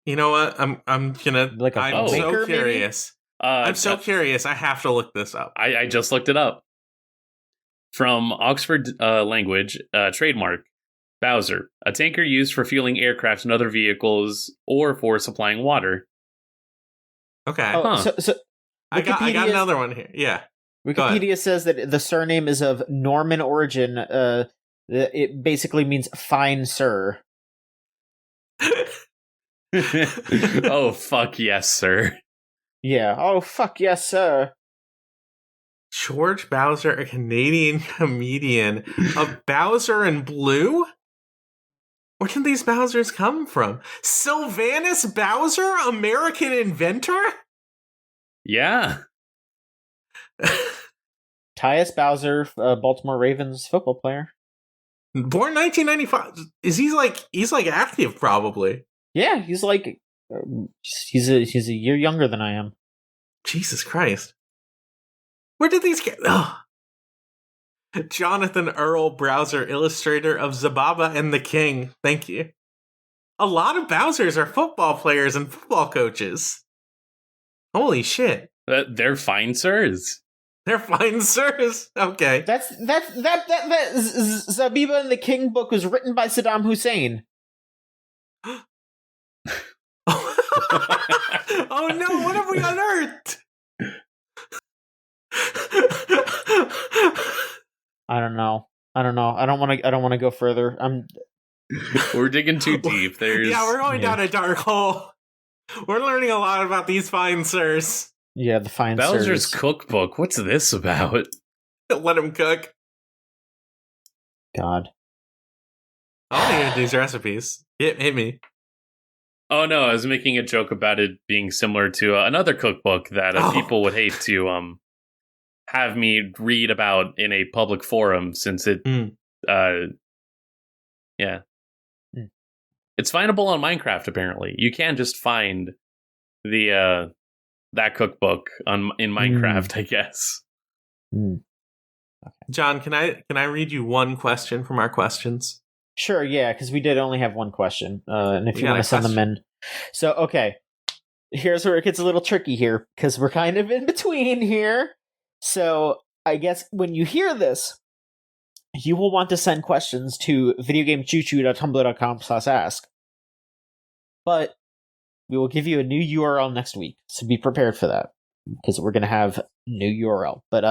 You know what? I'm gonna. Like I'm so curious. I'm so curious. I have to look this up. I just looked it up. From Oxford language, trademark, Bowser, a tanker used for fueling aircraft and other vehicles or for supplying water. Okay. Oh, so I got another one here. Yeah. Wikipedia says that the surname is of Norman origin. It basically means fine sir. Oh, fuck yes, sir. Yeah. Oh, fuck yes, sir. George Bowser, a Canadian comedian. A Bowser in Blue? Where did these Bowsers come from? Sylvanus Bowser, American inventor? Yeah. Tyus Bowser, Baltimore Ravens football player. Born 1995. He's like active probably. Yeah, he's like he's a year younger than I am. Jesus Christ. Where did these get? Oh. Jonathan Earl Bowser, illustrator of Zababa and the King. Thank you. A lot of Bowsers are football players and football coaches. Holy shit. They're fine sirs. They're fine sirs. Okay. That Zabiba and the King book was written by Saddam Hussein. Oh no, what have we unearthed? I don't know. I don't want to go further. We're digging too deep. Yeah, we're going down a dark hole. We're learning a lot about these fine sirs. Yeah, the fine Bowser's sirs. cookbook. What's this about? Let him cook. God. I want to hear these recipes. Hit me. Oh no, I was making a joke about it being similar to another cookbook that people would hate to have me read about in a public forum, since it it's findable on Minecraft. Apparently, you can just find the that cookbook in Minecraft, I guess. John, can I read you one question from our questions? Sure, yeah, because we did only have one question. And if We you got want a to send them in. So, okay. Here's where it gets a little tricky here, because we're kind of in between here. So, I guess when you hear this, you will want to send questions to videogamechoochoo.tumblr.com/ask. But we will give you a new URL next week, so be prepared for that, because we're going to have new URL. But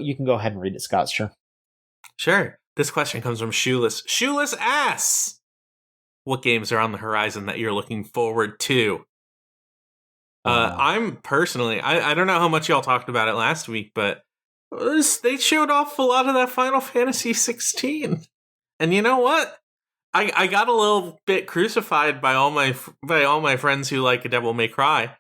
you can go ahead and read it, Scott, sure. Sure. This question comes from Shoeless. Shoeless asks, what games are on the horizon that you're looking forward to? I'm personally, I don't know how much y'all talked about it last week, but they showed off a lot of that Final Fantasy 16. And you know what? I got a little bit crucified by all my friends who like a Devil May Cry.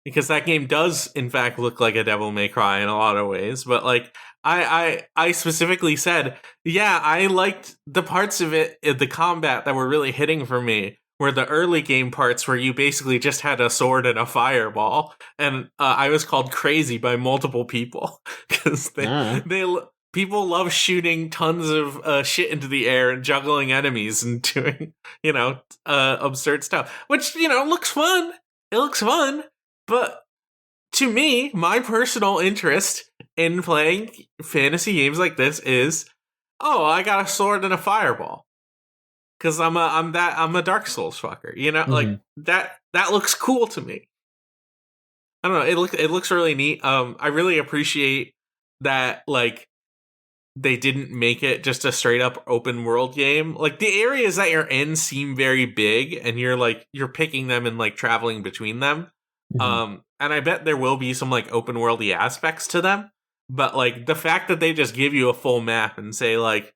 Because that game does, in fact, look like a Devil May Cry in a lot of ways. But, like, I specifically said, yeah, I liked the parts of it, the combat that were really hitting for me, were the early game parts where you basically just had a sword and a fireball. And I was called crazy by multiple people. Because people love shooting tons of shit into the air and juggling enemies and doing, absurd stuff. Which, looks fun. It looks fun. But to me, my personal interest in playing fantasy games like this is, I got a sword and a fireball. Cause I'm a Dark Souls fucker. Like that looks cool to me. I don't know, it looks really neat. I really appreciate that, like, they didn't make it just a straight up open world game. Like, the areas that you're in seem very big, and you're picking them and like traveling between them. And I bet there will be some like open worldy aspects to them, but like the fact that they just give you a full map and say like,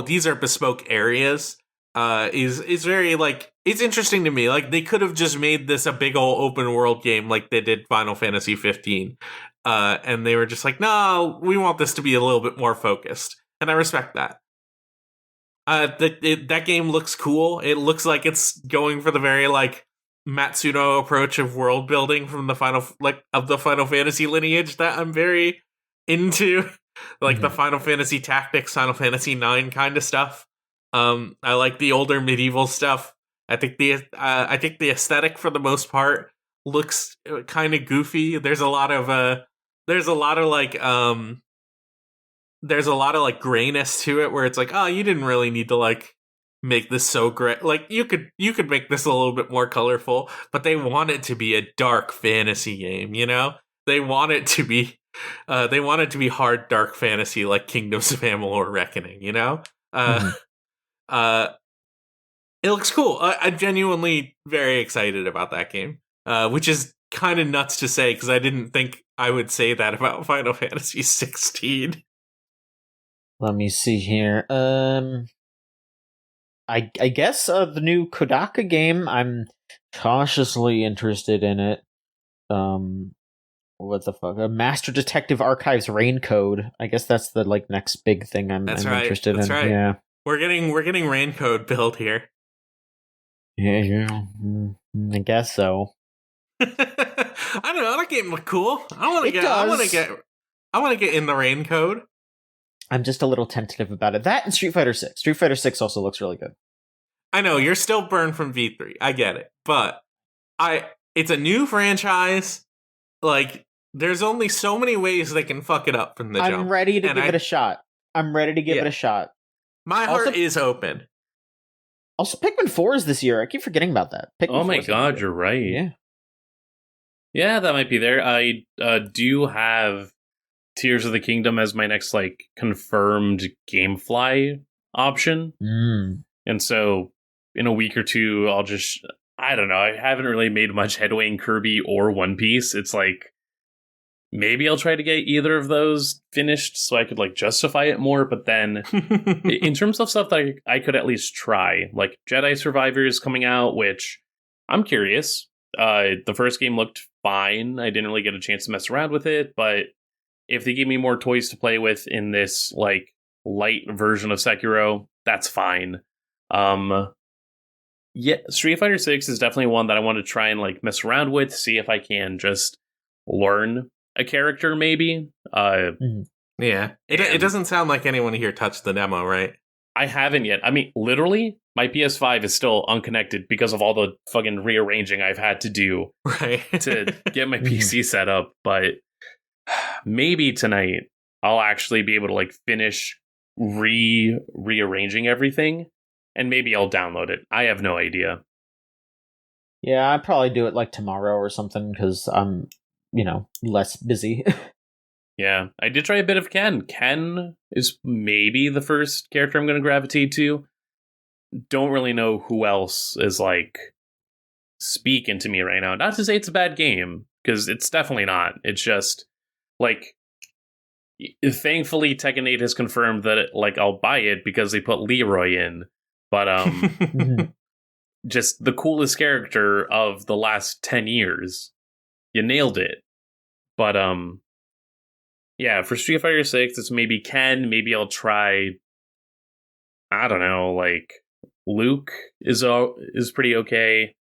these are bespoke areas, is very, like, it's interesting to me. Like, they could have just made this a big old open world game like they did Final Fantasy 15. And they were just like, no, we want this to be a little bit more focused. And I respect that. That game looks cool. It looks like it's going for the very, like, Matsuno approach of world building from the Final Fantasy lineage that I'm very into, like the Final Fantasy Tactics, Final Fantasy 9 kind of stuff. I like the older medieval stuff. I think the aesthetic for the most part looks kind of goofy. There's a lot of grayness to it where it's like, you didn't really need to like make this so great. Like, you could make this a little bit more colorful, but they want it to be a dark fantasy game, They want it to be hard dark fantasy like Kingdoms of Amalur Reckoning, It looks cool. I'm genuinely very excited about that game, which is kind of nuts to say because I didn't think I would say that about Final Fantasy 16. Let me see here. I guess the new Kodaka game, I'm cautiously interested in it. What the fuck? Master Detective Archives Raincode. I guess that's the like next big thing I'm interested in. That's right. Yeah. We're getting Raincode built here. Yeah, I guess so. I don't know. That game look cool. I want to get in the Raincode. I'm just a little tentative about it. That and Street Fighter 6. Street Fighter 6 also looks really good. I know, you're still burned from V3. I get it. But it's a new franchise. Like, there's only so many ways they can fuck it up from the jump. I'm ready to give it a shot. My heart is open. Also, Pikmin 4 is this year. I keep forgetting about that. Oh my god, you're right. Yeah. Yeah, that might be there. I do have Tears of the Kingdom as my next, like, confirmed Gamefly option. And so, in a week or two, I don't know, I haven't really made much headway in Kirby or One Piece. It's like, maybe I'll try to get either of those finished so I could, like, justify it more, but then, in terms of stuff that I could at least try, like, Jedi Survivor is coming out, which I'm curious. The first game looked fine. I didn't really get a chance to mess around with it, but if they give me more toys to play with in this, like, light version of Sekiro, that's fine. Yeah, Street Fighter 6 is definitely one that I want to try and, like, mess around with, see if I can just learn a character, maybe. Yeah. It doesn't sound like anyone here touched the demo, right? I haven't yet. I mean, literally, my PS5 is still unconnected because of all the fucking rearranging I've had to do Right. to get my PC set up. But maybe tonight I'll actually be able to like finish rearranging everything, and maybe I'll download it. I have no idea. Yeah, I'd probably do it like tomorrow or something because I'm, less busy. Yeah, I did try a bit of Ken. Ken is maybe the first character I'm going to gravitate to. Don't really know who else is like speaking to me right now. Not to say it's a bad game, because it's definitely not. It's just like, thankfully Tekken 8 has confirmed that I'll buy it because they put Leroy in. But just the coolest character of the last 10 years. You nailed it. But yeah, for Street Fighter 6, it's maybe Ken. Maybe I'll try, I don't know, like Luke is pretty okay.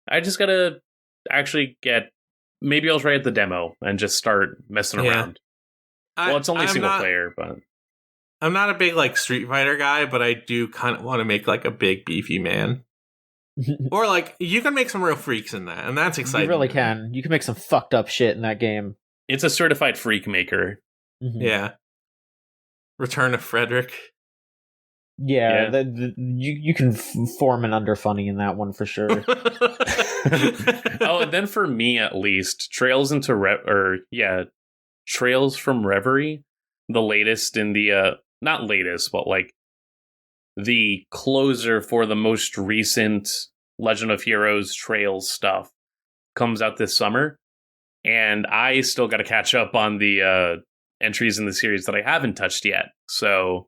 I just gotta actually maybe I'll try the demo and just start messing around. Well, it's only single player, but I'm not a big like Street Fighter guy, but I do kind of want to make like a big beefy man. Or like you can make some real freaks in that, and that's exciting. You really can. You can make some fucked up shit in that game. It's a certified freak maker. Mm-hmm. Yeah. Return of Frederick. Yeah. You can form an underfunny in that one for sure. Oh, and then for me at least, Trails from Reverie, the latest in the not latest, but like the closer for the most recent Legend of Heroes Trails stuff, comes out this summer. And I still got to catch up on the entries in the series that I haven't touched yet. So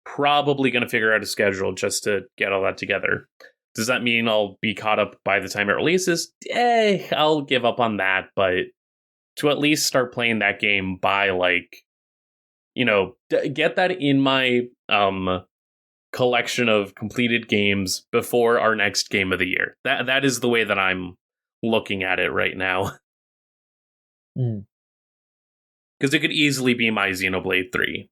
probably going to figure out a schedule just to get all that together. Does that mean I'll be caught up by the time it releases? I'll give up on that. But to at least start playing that game by get that in my collection of completed games before our next game of the year. That is the way that I'm looking at it right now. Because it could easily be my Xenoblade 3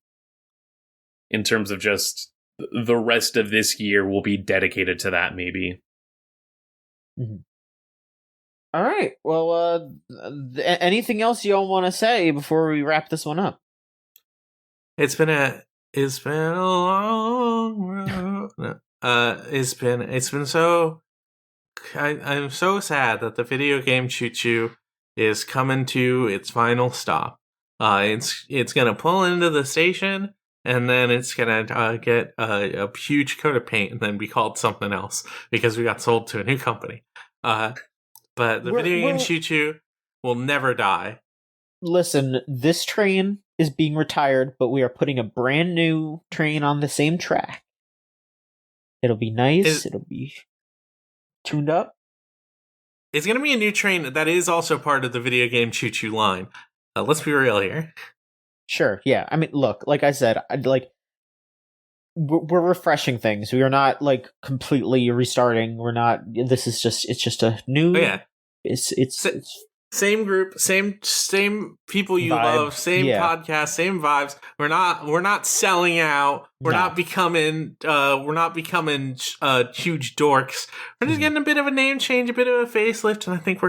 in terms of just the rest of this year will be dedicated to that, maybe. Mm-hmm. All right. Well, anything else y'all want to say before we wrap this one up? It's been a long road. It's been so. I'm so sad that the video game Choo Choo is coming to its final stop. It's gonna pull into the station, and then it's gonna get a huge coat of paint, and then be called something else because we got sold to a new company. But the video game Choo Choo will never die. Listen, this train is being retired, but we are putting a brand new train on the same track. It'll be nice. It'll be tuned up. It's going to be a new train that is also part of the video game Choo Choo line. Let's be real here. Sure, yeah. I mean, look, like I said, we're refreshing things. We are not completely restarting. We're not. It's just a new. Oh, yeah. It's same group, same people you vibe. love, same podcast, same vibes. We're not selling out. We're not becoming huge dorks. We're just getting a bit of a name change, a bit of a facelift, and I think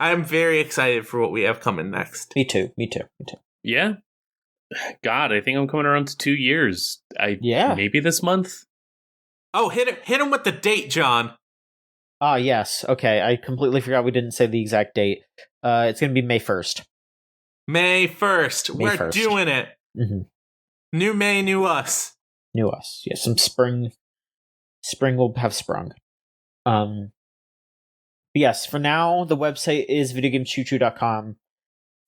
I'm very excited for what we have coming next. Me too. Yeah. God, I think I'm coming around to 2 years. Maybe this month. Oh, hit him with the date, John. Ah, yes. Okay, I completely forgot we didn't say the exact date. It's going to be May 1st. May 1st. We're 1st. doing it. Mm-hmm. New May, new us. New us. Yeah, some spring. Spring will have sprung. Yes, for now, the website is videogamechoochoo.com.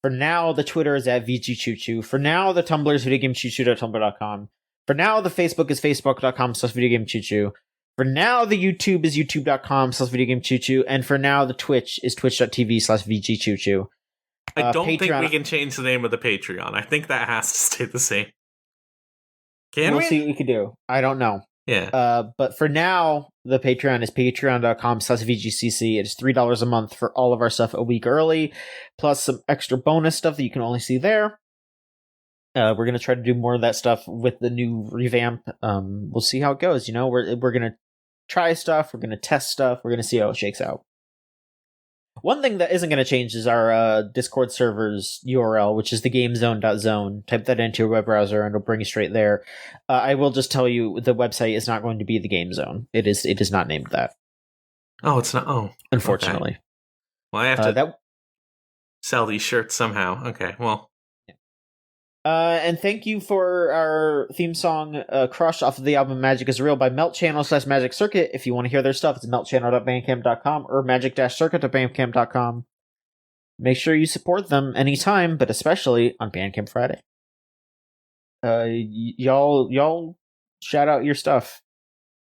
For now, the Twitter is at VGChoochoo. For now, the Tumblr is videogamechoochoo.tumblr.com. For now, the Facebook is facebook.com/videogamechoochoo. For now, the YouTube is youtube.com/videogamechoochoo. And for now, the Twitch is twitch.tv/VGChoochoo. I don't think Patreon, we can change the name of the Patreon. I think that has to stay the same. We'll see what we can do. I don't know. Yeah. But for now, the Patreon is patreon.com/VGCC. It is $3 a month for all of our stuff a week early, plus some extra bonus stuff that you can only see there. We're gonna try to do more of that stuff with the new revamp. We'll see how it goes. You know, we're gonna try stuff. We're gonna test stuff. We're gonna see how it shakes out. One thing that isn't going to change is our Discord server's URL, which is the gamezone.zone. Type that into your web browser and it'll bring you straight there. I will just tell you the website is not going to be the Game Zone. It is not named that. Oh, it's not. Oh, unfortunately. Okay. Well, I have to sell these shirts somehow. Okay, well. And thank you for our theme song, Crush, off of the album Magic is Real by Meltchannel/Magic Circuit. If you want to hear their stuff, it's meltchannel.bandcamp.com or magic-circuit.bandcamp.com. Make sure you support them anytime, but especially on Bandcamp Friday. Y'all shout out your stuff.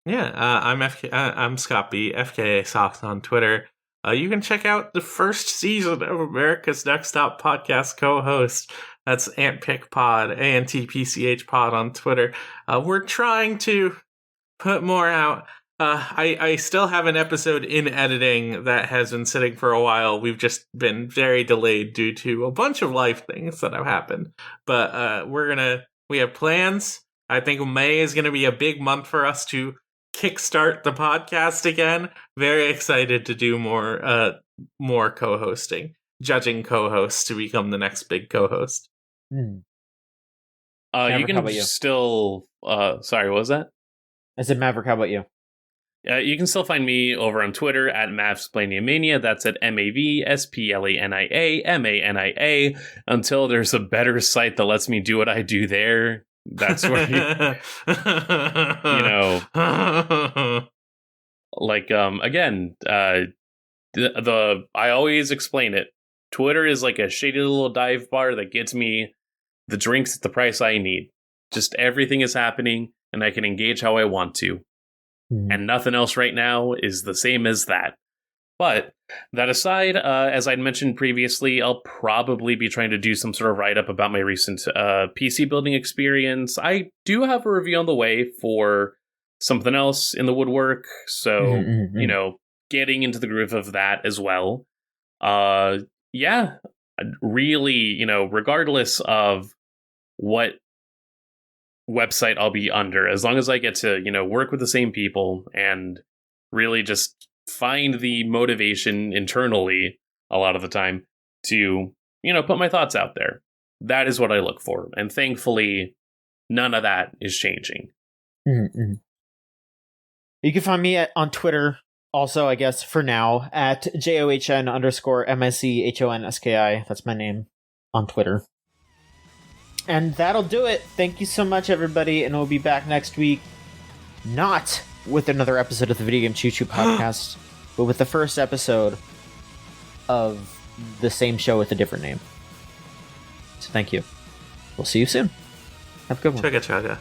Yeah, I'm Scott B, FKA Socks on Twitter. You can check out the first season of America's Next Top Podcast co-host. That's Antpick Pod, ANTPCH Pod on Twitter. We're trying to put more out. I still have an episode in editing that has been sitting for a while. We've just been very delayed due to a bunch of life things that have happened. But we have plans. I think May is going to be a big month for us to kickstart the podcast again. Very excited to do more co-hosting. Judging co-hosts to become the next big co-host. Maverick, you can still sorry, what was that? I said Maverick, how about you? You can still find me over on Twitter at Mavsplaniamania. That's at MAVSPLANIA until there's a better site that lets me do what I do there. That's where again, I always explain it. Twitter is like a shady little dive bar that gets me the drinks at the price I need. Just everything is happening and I can engage how I want to. And nothing else right now is the same as that. But that aside, as I'd mentioned previously, I'll probably be trying to do some sort of write-up about my recent PC building experience. I do have a review on the way for something else in the woodwork. So, getting into the groove of that as well. Yeah, really, regardless of what website I'll be under, as long as I get to, work with the same people and really just find the motivation internally a lot of the time to, put my thoughts out there. That is what I look for. And thankfully, none of that is changing. You can find me on Twitter also, I guess, for now, at JOHN_MSCHONSKI. That's my name on Twitter. And that'll do it. Thank you so much, everybody, and we'll be back next week. Not with another episode of the Video Game Choo Choo podcast, but with the first episode of the same show with a different name. So thank you. We'll see you soon. Have a good one. Chugga chugga.